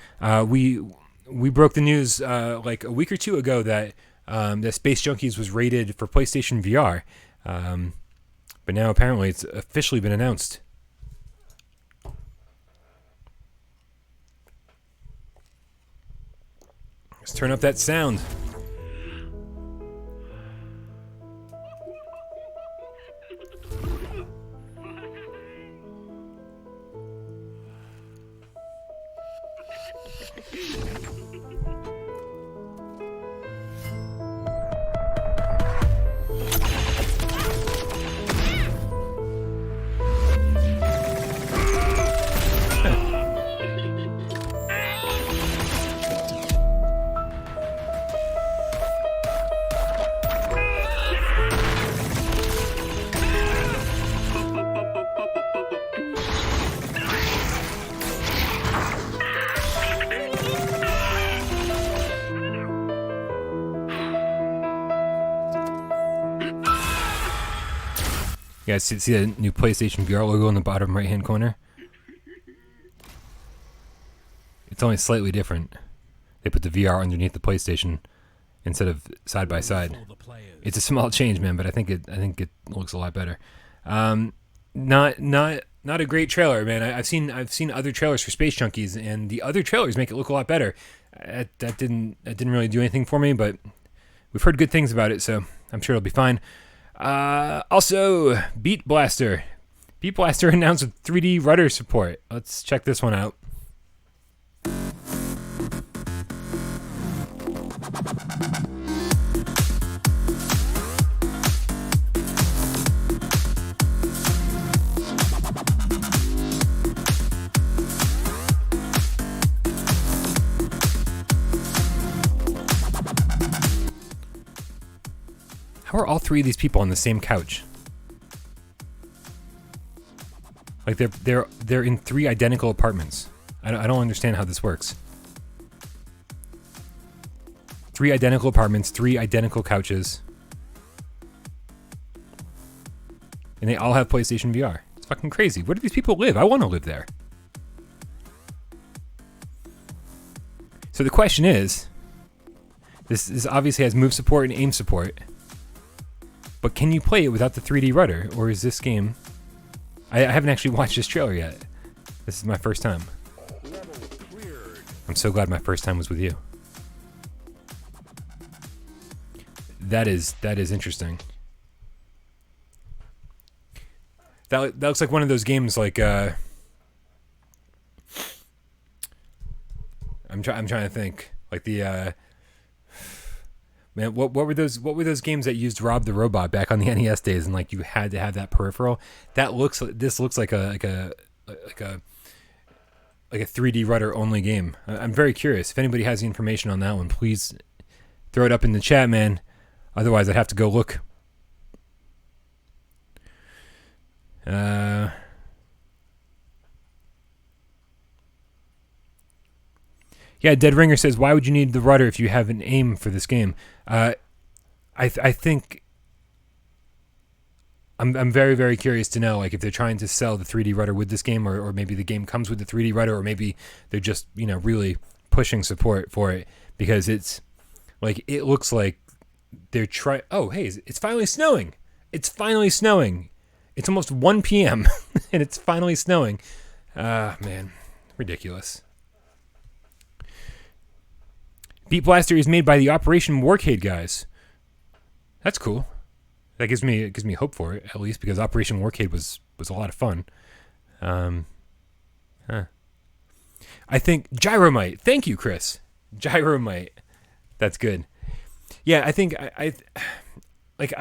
We broke the news like a week or two ago that that Space Junkies was rated for PlayStation VR, but now apparently it's officially been announced. Let's turn up that sound. You guys see the new PlayStation VR logo in the bottom right-hand corner? It's only slightly different. They put the VR underneath the PlayStation instead of side by side. It's a small change, man, but I think it looks a lot better. Not a great trailer, man. I've seen other trailers for Space Junkies, and the other trailers make it look a lot better. That didn't really do anything for me, but we've heard good things about it, so I'm sure it'll be fine. Also, Beat Blaster announced with 3D rudder support. Let's check this one out. How are all three of these people on the same couch? Like they're in three identical apartments. I don't understand how this works. 3 identical apartments, 3 identical couches, and they all have PlayStation VR. It's fucking crazy. Where do these people live? I want to live there. So the question is, this obviously has move support and aim support. But can you play it without the 3D rudder? Or is this game... I haven't actually watched this trailer yet. This is my first time. I'm so glad my first time was with you. That is interesting. That looks like one of those games like... I'm trying to think. Like the... Man, what were those games that used Rob the Robot back on the NES days, and like you had to have that peripheral? This looks like a 3D rudder only game. I'm very curious. If anybody has the information on that one, please throw it up in the chat, man. Otherwise, I'd have to go look. Yeah, Dead Ringer says, why would you need the rudder if you have an aim for this game? I think I'm very, very curious to know, like, if they're trying to sell the 3D rudder with this game, or maybe the game comes with the 3D rudder, or maybe they're just, really pushing support for it, because it's like, it looks like they're trying. Oh, hey, it's finally snowing. It's finally snowing. It's almost 1 p.m. and it's finally snowing. Man, ridiculous. Beat Blaster is made by the Operation Warcade guys. That's cool. That gives me hope for it, at least, because Operation Warcade was a lot of fun. I think Gyromite. Thank you, Chris. Gyromite. That's good. Yeah, I think I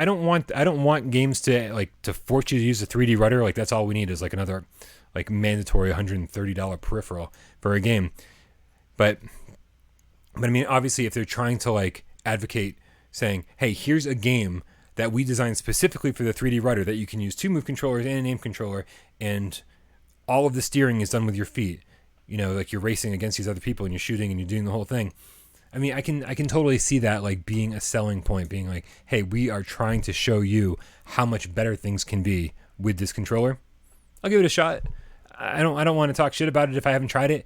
don't want games to force you to use a 3D rudder. Like, that's all we need is like another like mandatory $130 peripheral for a game. But I mean, obviously, if they're trying to like advocate saying, hey, here's a game that we designed specifically for the 3D rudder that you can use 2 move controllers and an aim controller, and all of the steering is done with your feet. You know, like you're racing against these other people and you're shooting and you're doing the whole thing. I mean, I can totally see that like being a selling point, being like, hey, we are trying to show you how much better things can be with this controller. I'll give it a shot. I don't want to talk shit about it if I haven't tried it.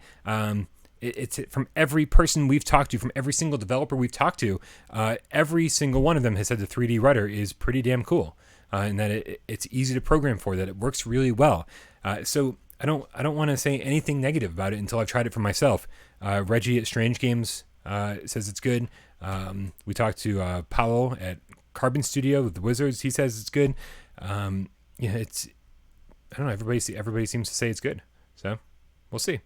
It's from every person we've talked to, from every single developer we've talked to, every single one of them has said the 3D rudder is pretty damn cool, and that it's easy to program for, that it works really well. So I don't want to say anything negative about it until I've tried it for myself. Reggie at Strange Games says it's good. We talked to Parole at Carbon Studio with the Wizards. He says it's good. It's, I don't know. Everybody seems to say it's good. So we'll see.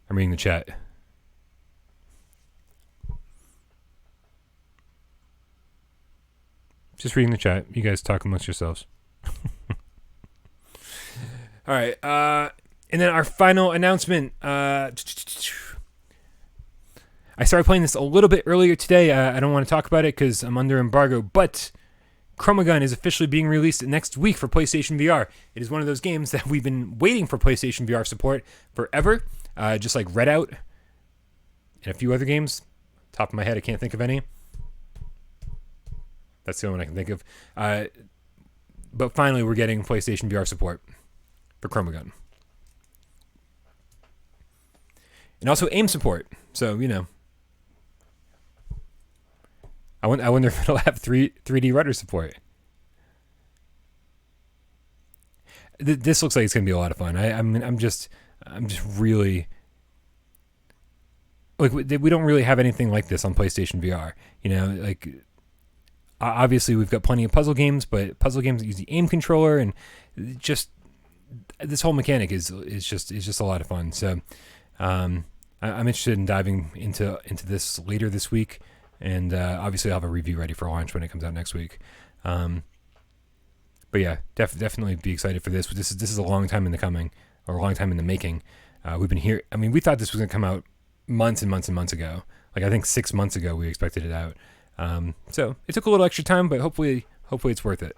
I'm reading the chat. Just reading the chat. You guys talk amongst yourselves. All right. And then our final announcement. I started playing this a little bit earlier today. I don't want to talk about it because I'm under embargo, but Chromagun is officially being released next week for PlayStation VR. It is one of those games that we've been waiting for PlayStation VR support forever, just like Redout and a few other games. Top of my head, I can't think of any. That's the only one I can think of. But finally, we're getting PlayStation VR support for Chromagun. And also aim support. So, you know. I wonder if it'll have 3D rudder support. This looks like it's going to be a lot of fun. I'm just really... Like, we don't really have anything like this on PlayStation VR. You know, like... Obviously, we've got plenty of puzzle games, but puzzle games that use the aim controller, and just this whole mechanic is just a lot of fun. So, I'm interested in diving into this later this week, and obviously, I'll have a review ready for launch when it comes out next week. But yeah, definitely be excited for this. This is a long time in the coming, or a long time in the making. We've been here. I mean, we thought this was going to come out months and months and months ago. Like, I think 6 months ago we expected it out. So it took a little extra time, but hopefully it's worth it.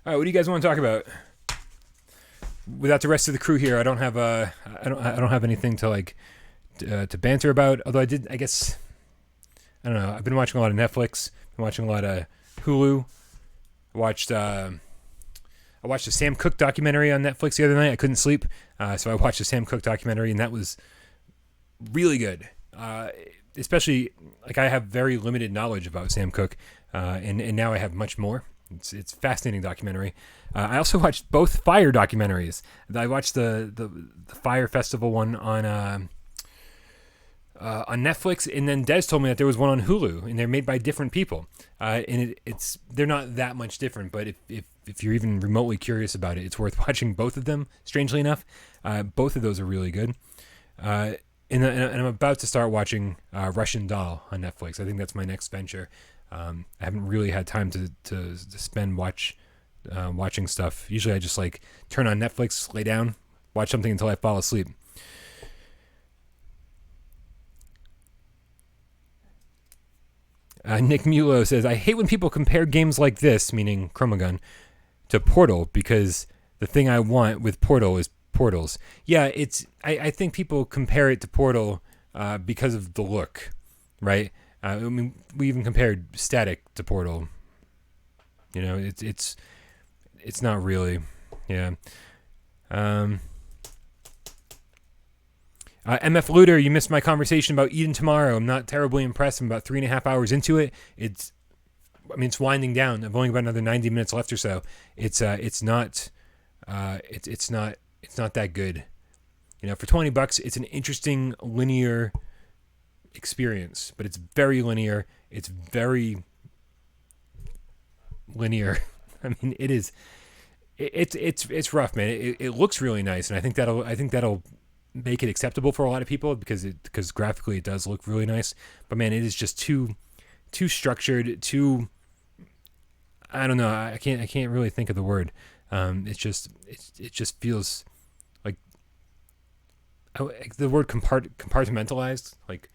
All right, what do you guys want to talk about? Without the rest of the crew here, I don't have anything to like to banter about. Although I don't know. I've been watching a lot of Netflix. Been watching a lot of Hulu. I watched a Sam Cooke documentary on Netflix the other night. I couldn't sleep, so I watched a Sam Cooke documentary, and that was really good. Especially, like, I have very limited knowledge about Sam Cooke, and now I have much more. It's a fascinating documentary. I also watched both Fire documentaries. I watched the Fire Festival one on Netflix, and then Des told me that there was one on Hulu, and they're made by different people. And they're not that much different, but if you're even remotely curious about it, it's worth watching both of them. Strangely enough, both of those are really good. And I'm about to start watching Russian Doll on Netflix. I think that's my next venture. I haven't really had time to spend watching stuff. Usually I just like turn on Netflix, lay down, watch something until I fall asleep. Nick Mulo says, I hate when people compare games like this, meaning Chromagun, to Portal, because the thing I want with Portal is portals. Yeah, I think people compare it to Portal because of the look, right? I mean, we even compared Static to Portal You know, it's not really, yeah. MF Looter, you missed my conversation about Eden Tomorrow. I'm not terribly impressed. I'm about 3.5 hours into it. It's winding down. I've only got another 90 minutes left or so. It's not that good. You know, for $20, it's an interesting linear experience, but it's very linear. It's very linear. I mean, it is. It's rough, man. It looks really nice, and I think that'll make it acceptable for a lot of people because graphically it does look really nice. But man, it is just too structured. Too. I don't know. I can't really think of the word. It just feels like the word compartmentalized. Like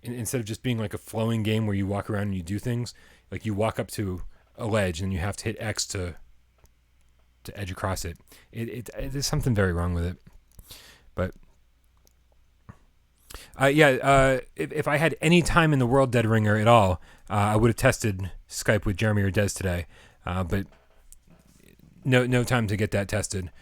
instead of just being like a flowing game where you walk around and you do things, like you walk up to a ledge and you have to hit X to edge across it. There's something very wrong with it. But if I had any time in the world, Dead Ringer, at all, I would have tested Skype with Jeremy or Des today. But no time to get that tested.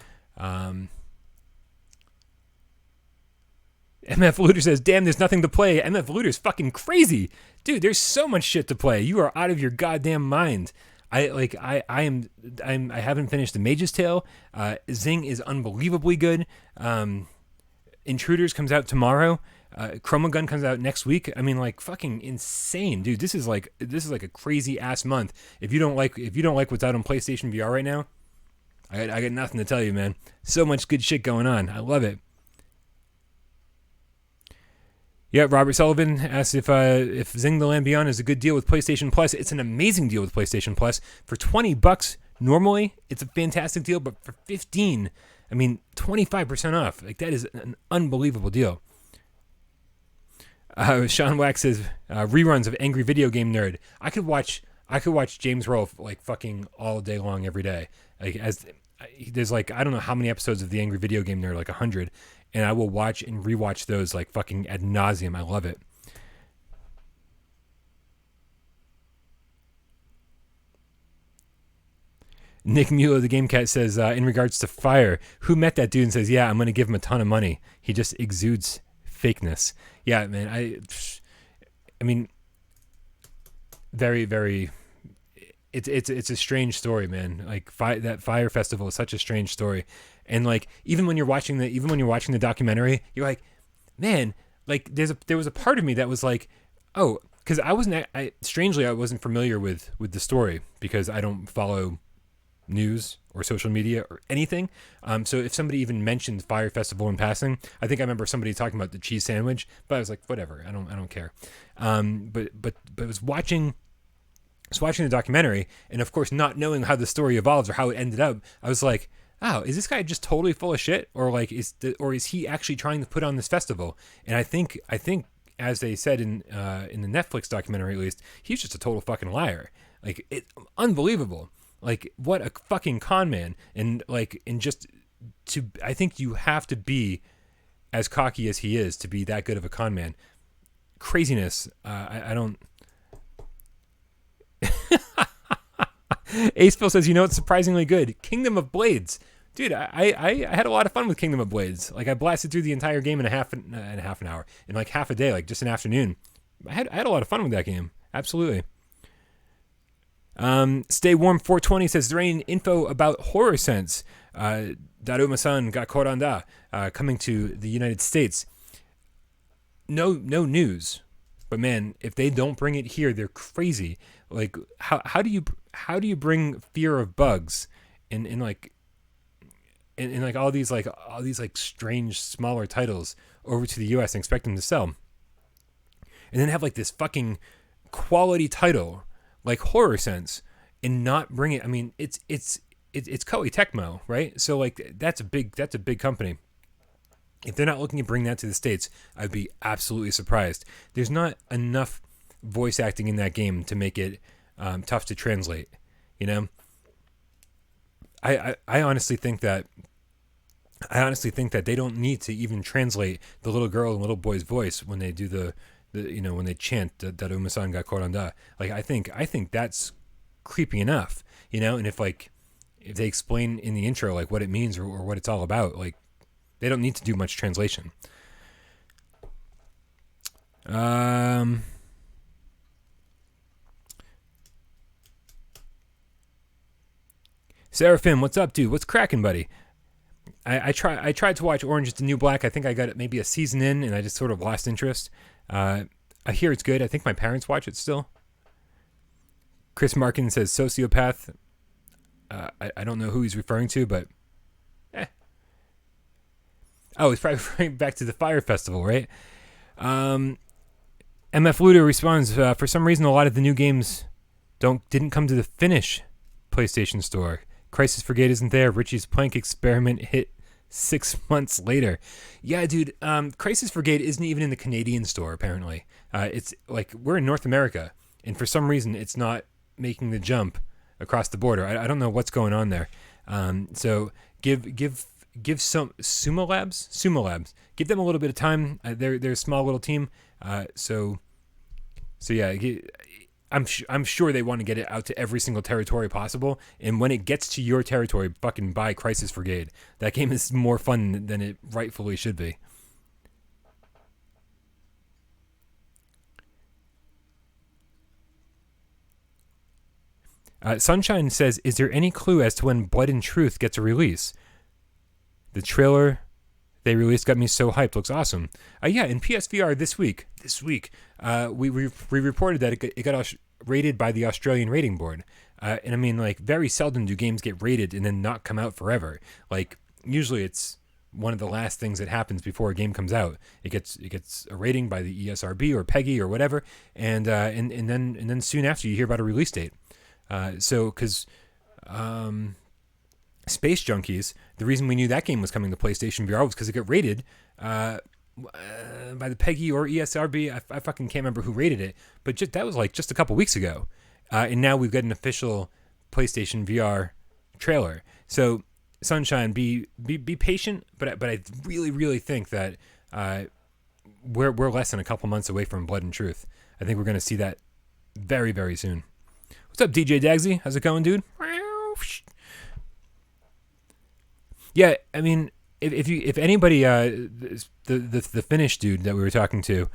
MF Looter says, "Damn, there's nothing to play." MF Looter's fucking crazy, dude. There's so much shit to play. You are out of your goddamn mind. I haven't finished The Mage's Tale. Zing is unbelievably good. Intruders comes out tomorrow. Chroma Gun comes out next week. I mean, like, fucking insane, dude. This is like a crazy ass month. If you don't like what's out on PlayStation VR right now, I got nothing to tell you, man. So much good shit going on. I love it. Yeah, Robert Sullivan asks if Zing the Land Beyond is a good deal with PlayStation Plus. It's an amazing deal with PlayStation Plus. For $20 normally, it's a fantastic deal, but for $15, I mean, 25% off. Like, that is an unbelievable deal. Sean Wax says reruns of Angry Video Game Nerd. I could watch James Rolfe like fucking all day long every day. Like, there's like, I don't know how many episodes of the Angry Video Game Nerd, like 100, and I will watch and rewatch those like fucking ad nauseum. I love it. Nick Mulo, the Game Cat, says, in regards to Fire, who met that dude and says, yeah, I'm going to give him a ton of money. He just exudes fakeness. Yeah, man, I mean, very, very, it's a strange story, man. Like, that Fire Festival is such a strange story. And like, even when you're watching the documentary, you're like, man, like there was a part of me that was like, oh, because I wasn't familiar with the story because I don't follow news or social media or anything. So if somebody even mentioned Fire Festival in passing, I think I remember somebody talking about the cheese sandwich, but I was like, whatever, I don't care. But I was watching the documentary, and of course, not knowing how the story evolves or how it ended up, I was like, oh, is this guy just totally full of shit, or like is he actually trying to put on this festival? And I think as they said in the Netflix documentary, at least, he's just a total fucking liar. Like, unbelievable. Like, what a fucking con man. And like, I think you have to be as cocky as he is to be that good of a con man. Craziness. I don't. Aceville says, it's surprisingly good. Kingdom of Blades. Dude, I had a lot of fun with Kingdom of Blades. Like, I blasted through the entire game in half an hour. In like half a day, like just an afternoon. I had a lot of fun with that game. Absolutely. Stay Warm 420 says, there ain't info about Horror Sense. Daruma-san ga Koranda coming to the United States. No news. But man, if they don't bring it here, they're crazy. Like, how do you bring Fear of Bugs in like all these strange smaller titles over to the US and expect them to sell, and then have like this fucking quality title like Horror Sense and not bring it? I mean, it's Koei Tecmo, right? So like that's a big company. If they're not looking to bring that to the States, I'd be absolutely surprised. There's not enough voice acting in that game to make it tough to translate. I honestly think that they don't need to even translate the little girl and little boy's voice when they do when they chant Daruma-san ga Koranda. Like, I think that's creepy enough, and if they explain in the intro like what it means or what it's all about, like they don't need to do much translation. Seraphim, what's up, dude? What's cracking, buddy? I tried to watch Orange is the New Black. I think I got it maybe a season in, and I just sort of lost interest. I hear it's good. I think my parents watch it still. Chris Markin says sociopath. I don't know who he's referring to, but oh, he's probably referring back to the Fire Festival, right? MF Ludo responds, for some reason a lot of the new games didn't come to the Finnish PlayStation Store. Crisis Brigade isn't there. Richie's Plank Experiment hit 6 months later. Yeah, dude, Crisis Brigade isn't even in the Canadian store, apparently. It's like, we're in North America, and for some reason it's not making the jump across the border. I don't know what's going on there. So give some Sumo Labs, give them a little bit of time. They're a small little team. So yeah, I'm sure they want to get it out to every single territory possible. And when it gets to your territory, fucking buy Crisis Brigade. That game is more fun than it rightfully should be. Sunshine says, is there any clue as to when Blood and Truth gets a release? The trailer they released got me so hyped. Looks awesome. Yeah, in PSVR this week, we reported that it got rated by the Australian rating board. And I mean, like, very seldom do games get rated and then not come out forever. Like, usually it's one of the last things that happens before a game comes out. It gets a rating by the ESRB or PEGI or whatever, and then soon after you hear about a release date. So because Space Junkies, the reason we knew that game was coming to PlayStation VR was because it got rated by the PEGI or ESRB. I fucking can't remember who rated it, but that was like just a couple weeks ago. And now we've got an official PlayStation VR trailer. So Sunshine, be patient, but I really, really think that we're less than a couple months away from Blood and Truth. I think we're going to see that very, very soon. What's up, DJ Dagsy? How's it going, dude? Yeah, I mean, if anybody, the Finnish dude that we were talking to,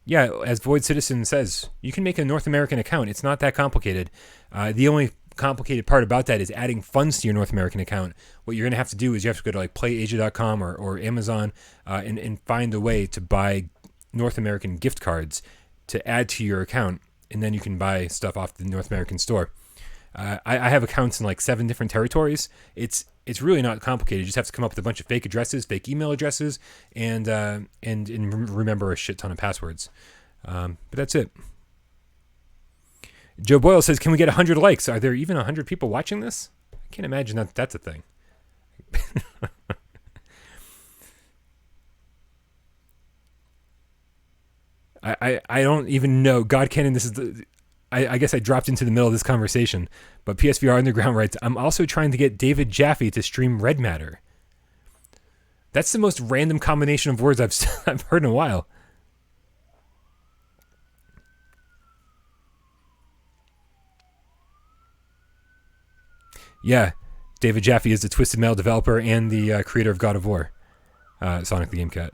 yeah, as Void Citizen says, you can make a North American account. It's not that complicated. The only complicated part about that is adding funds to your North American account. What you're going to have to do is you have to go to like PlayAsia.com or Amazon and find a way to buy North American gift cards to add to your account, and then you can buy stuff off the North American store. I have accounts in like 7 different territories. It's really not complicated. You just have to come up with a bunch of fake addresses, fake email addresses, and remember a shit ton of passwords. But that's it. Joe Boyle says, can we get 100 likes? Are there even 100 people watching this? I can't imagine that's a thing. I don't even know. God Cannon, this is I guess I dropped into the middle of this conversation, but PSVR Underground writes, I'm also trying to get David Jaffe to stream Red Matter. That's the most random combination of words I've heard in a while. Yeah, David Jaffe is the Twisted Metal developer and the creator of God of War, Sonic the Game Cat.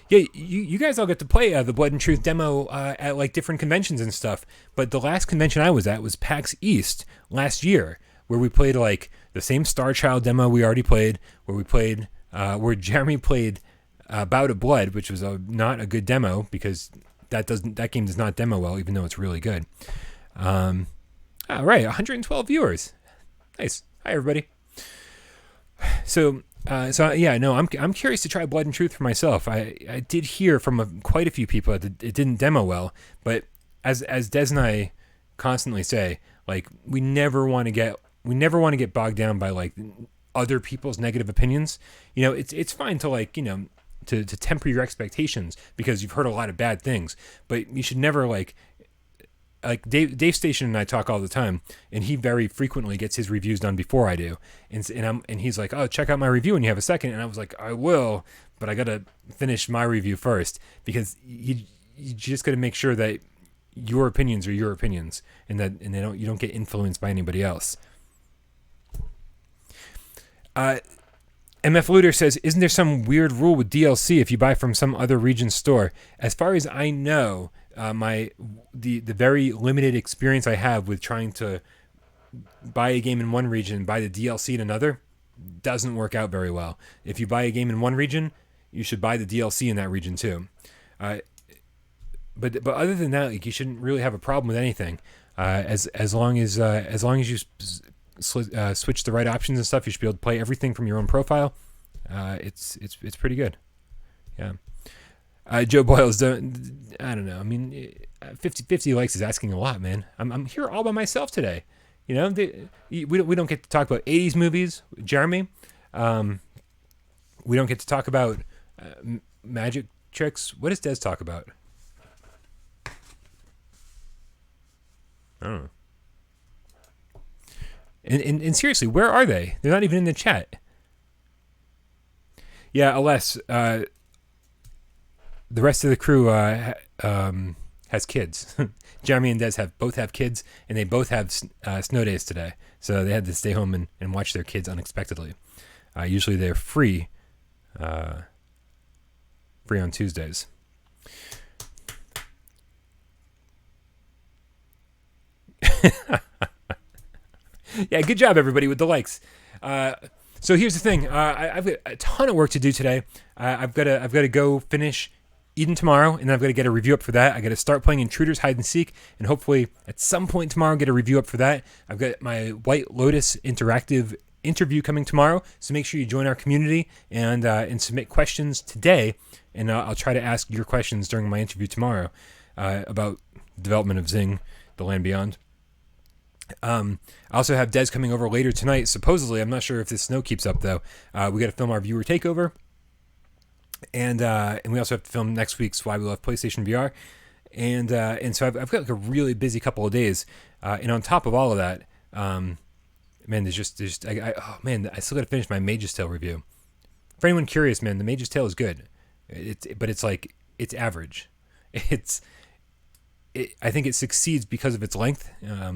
Yeah, you guys all get to play the Blood and Truth demo at like different conventions and stuff. But the last convention I was at was PAX East last year, where we played like the same Star Child demo we already played, where Jeremy played Bout of Blood, which was not a good demo because that game does not demo well, even though it's really good. All right, 112 viewers. Nice. Hi, everybody. So yeah, no, I'm curious to try Blood and Truth for myself. I did hear from quite a few people that it didn't demo well, but as Des and I constantly say, like we never want to get bogged down by like other people's negative opinions. You know, it's fine to like, you know, to temper your expectations because you've heard a lot of bad things, but you should never like Dave Station and I talk all the time, and he very frequently gets his reviews done before I do, and he's like, oh, check out my review when you have a second, and I was like, I will, but I gotta finish my review first because you just gotta make sure that your opinions are your opinions, and you don't get influenced by anybody else. MF Looter says, isn't there some weird rule with DLC if you buy from some other region store? As far as I know, the very limited experience I have with trying to buy a game in one region and buy the DLC in another doesn't work out very well. If you buy a game in one region, you should buy the DLC in that region too. But other than that, like, you shouldn't really have a problem with anything. As long as you switch the right options and stuff, you should be able to play everything from your own profile. It's pretty good. Yeah. Joe Boyles, I don't know. I mean, 50 likes is asking a lot, man. I'm here all by myself today. You know, we don't get to talk about 80s movies, Jeremy. We don't get to talk about magic tricks. What does Des talk about? I don't know. And seriously, where are they? They're not even in the chat. Yeah, alas, the rest of the crew has kids. Jeremy and Des both have kids, and they both have snow days today. So they had to stay home and watch their kids unexpectedly. Usually they're free on Tuesdays. Yeah, good job, everybody, with the likes. So here's the thing. I've got a ton of work to do today. I've got to go finish Eden tomorrow, and then I've got to get a review up for that. I got to start playing Intruders Hide and Seek, and hopefully at some point tomorrow get a review up for that. I've got my White Lotus interactive interview coming tomorrow, so make sure you join our community and submit questions today, and I'll try to ask your questions during my interview tomorrow about the development of Zing, The Land Beyond. I also have Des coming over later tonight. Supposedly, I'm not sure if this snow keeps up though. We got to film our viewer takeover, and we also have to film next week's Why We Love PlayStation VR, and so I've got like a really busy couple of days, and on top of all of that, man, I still got to finish my Mage's Tale review. For anyone curious, man, the Mage's Tale is good, but it's average. I think it succeeds because of its length.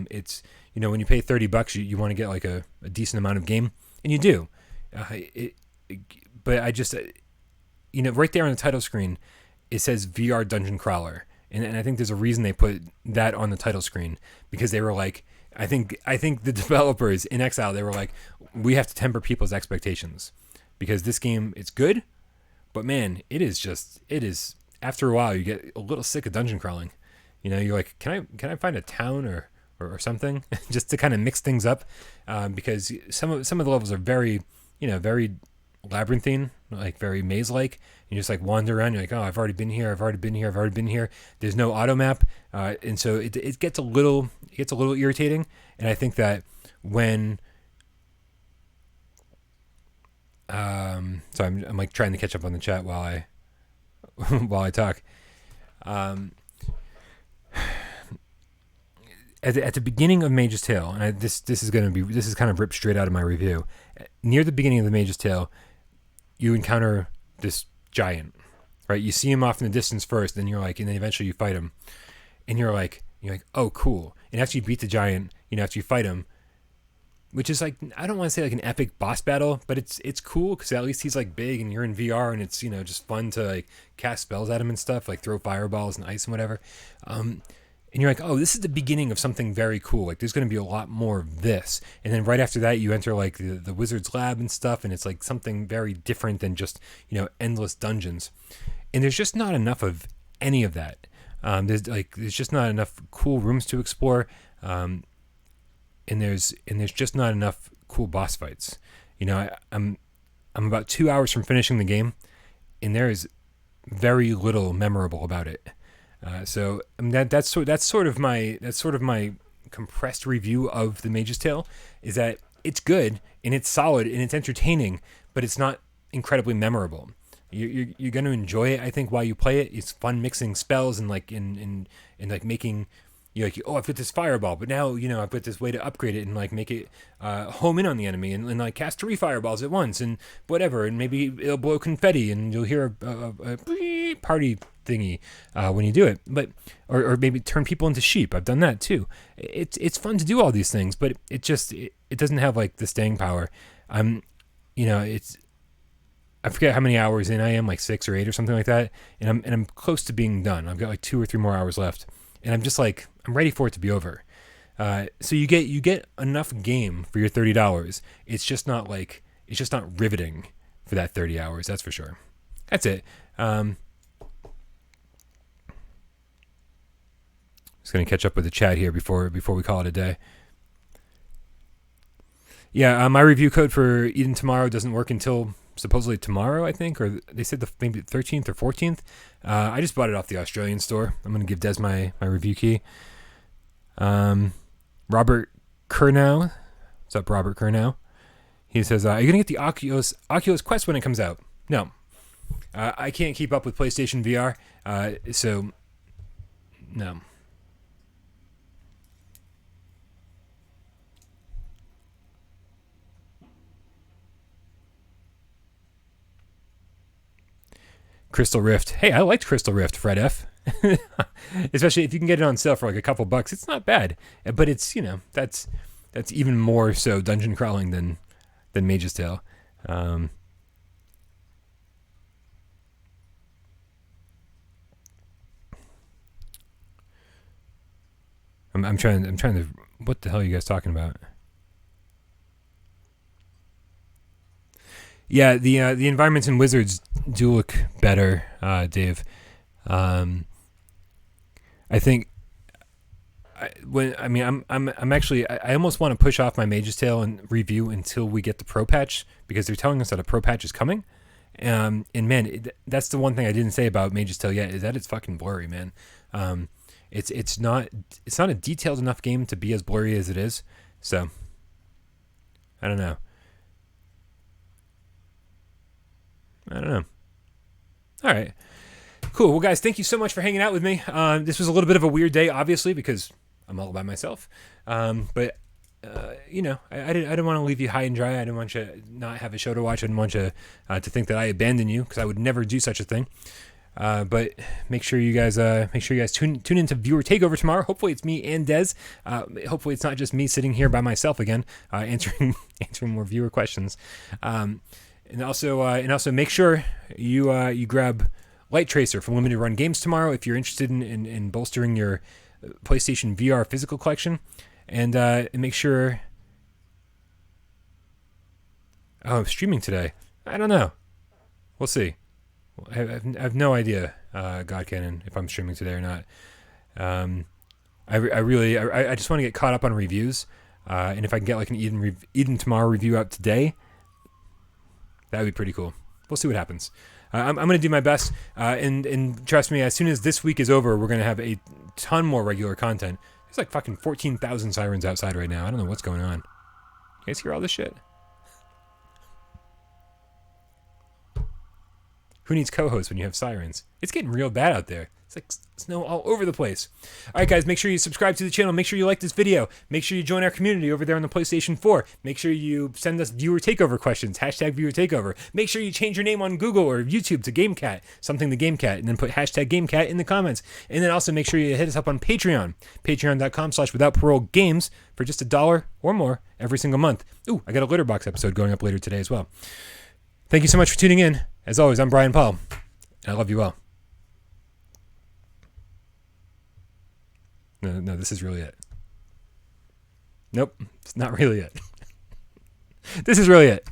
It's, you know, when you pay $30, you want to get like a decent amount of game, and you do. But I just, you know, right there on the title screen, it says VR Dungeon Crawler, and I think there's a reason they put that on the title screen, because they were like, I think the developers in Exile, they were like, we have to temper people's expectations, because this game, it's good, but man, it is after a while you get a little sick of dungeon crawling. You know, you're like, can I find a town or something just to kind of mix things up, because some of the levels are very labyrinthine, like very maze-like. You just like wander around. You're like, oh, I've already been here. There's no auto map, and so it gets a little irritating. And I think that when so I'm like trying to catch up on the chat while I talk. At the beginning of Mage's Tale, and this is kind of ripped straight out of my review. Near the beginning of the Mage's Tale, you encounter this giant, right? You see him off in the distance first, and then eventually you fight him, and you're like, oh, cool. And after you beat the giant, after you fight him, which is like, I don't want to say like an epic boss battle, but it's cool because at least he's like big and you're in VR, and it's just fun to like cast spells at him and stuff, like throw fireballs and ice and whatever. And you're like, oh, this is the beginning of something very cool. Like, there's going to be a lot more of this. And then right after that, you enter, like, the wizard's lab and stuff, and it's, like, something very different than just, endless dungeons. And there's just not enough of any of that. There's just not enough cool rooms to explore, and there's just not enough cool boss fights. I'm about 2 hours from finishing the game, and there is very little memorable about it. So that's sort of my compressed review of the Mage's Tale, is that it's good and it's solid and it's entertaining, but it's not incredibly memorable. You're going to enjoy it, I think, while you play it. It's fun mixing spells and like in like making, I've got this fireball, but now I've got this way to upgrade it and like make it home in on the enemy and like cast 3 fireballs at once and whatever, and maybe it'll blow confetti and you'll hear a party thingy when you do it. But or maybe turn people into sheep. I've done that too. It's fun to do all these things, but it doesn't have like the staying power. I forget how many hours in I am, like 6 or 8 or something like that, and I'm close to being done. I've got like 2 or 3 more hours left, and I'm just like, I'm ready for it to be over. So you get enough game for your $30. It's just not riveting for that 30 hours. That's for sure. That's it. Just gonna catch up with the chat here before we call it a day. Yeah, my review code for Eden Tomorrow doesn't work until supposedly tomorrow, I think, or they said maybe 13th or 14th. I just bought it off the Australian store. I'm gonna give Des my review key. Robert Kernow. What's up, Robert Kernow? He says, are you going to get the Oculus Quest when it comes out? No. I can't keep up with PlayStation VR, so no. Crystal Rift. Hey, I liked Crystal Rift, Fred F. Especially if you can get it on sale for like a couple bucks. It's not bad, but it's, that's even more so dungeon crawling than Mage's Tale. I'm trying to. What the hell are you guys talking about? Yeah, the environments in Wizards do look better, Dave. I think I'm actually I almost want to push off my Mage's Tale and review until we get the pro patch, because they're telling us that a pro patch is coming. And man, that's the one thing I didn't say about Mage's Tale yet, is that it's fucking blurry, man. It's not a detailed enough game to be as blurry as it is. So I don't know. All right. Cool. Well, guys, thank you so much for hanging out with me. This was a little bit of a weird day, obviously, because I'm all by myself. But I didn't want to leave you high and dry. I didn't want you to not have a show to watch. I didn't want you to think that I abandoned you, because I would never do such a thing. But make sure you guys tune into Viewer Takeover tomorrow. Hopefully it's me and Des. Hopefully it's not just me sitting here by myself again, answering more viewer questions. And also make sure you grab Light Tracer from Limited Run Games tomorrow if you're interested in bolstering your PlayStation VR physical collection. And make sure... Oh, I'm streaming today. I don't know. We'll see. I have no idea, God Cannon, if I'm streaming today or not. I just want to get caught up on reviews. And if I can get like an Eden Tomorrow review out today, that would be pretty cool. We'll see what happens. I'm going to do my best, and trust me, as soon as this week is over, we're going to have a ton more regular content. There's like fucking 14,000 sirens outside right now. I don't know what's going on. You guys hear all this shit? Who needs co-hosts when you have sirens? It's getting real bad out there. It's like snow all over the place. All right, guys, make sure you subscribe to the channel. Make sure you like this video. Make sure you join our community over there on the PlayStation 4. Make sure you send us viewer takeover questions, #viewer takeover. Make sure you change your name on Google or YouTube to GameCat, something the GameCat, and then put #GameCat in the comments. And then also make sure you hit us up on Patreon, patreon.com/withoutparolegames for just $1 or more every single month. Ooh, I got a Litterbox episode going up later today as well. Thank you so much for tuning in. As always, I'm Brian Paul, and I love you all. No, this is really it. Nope, it's not really it. This is really it.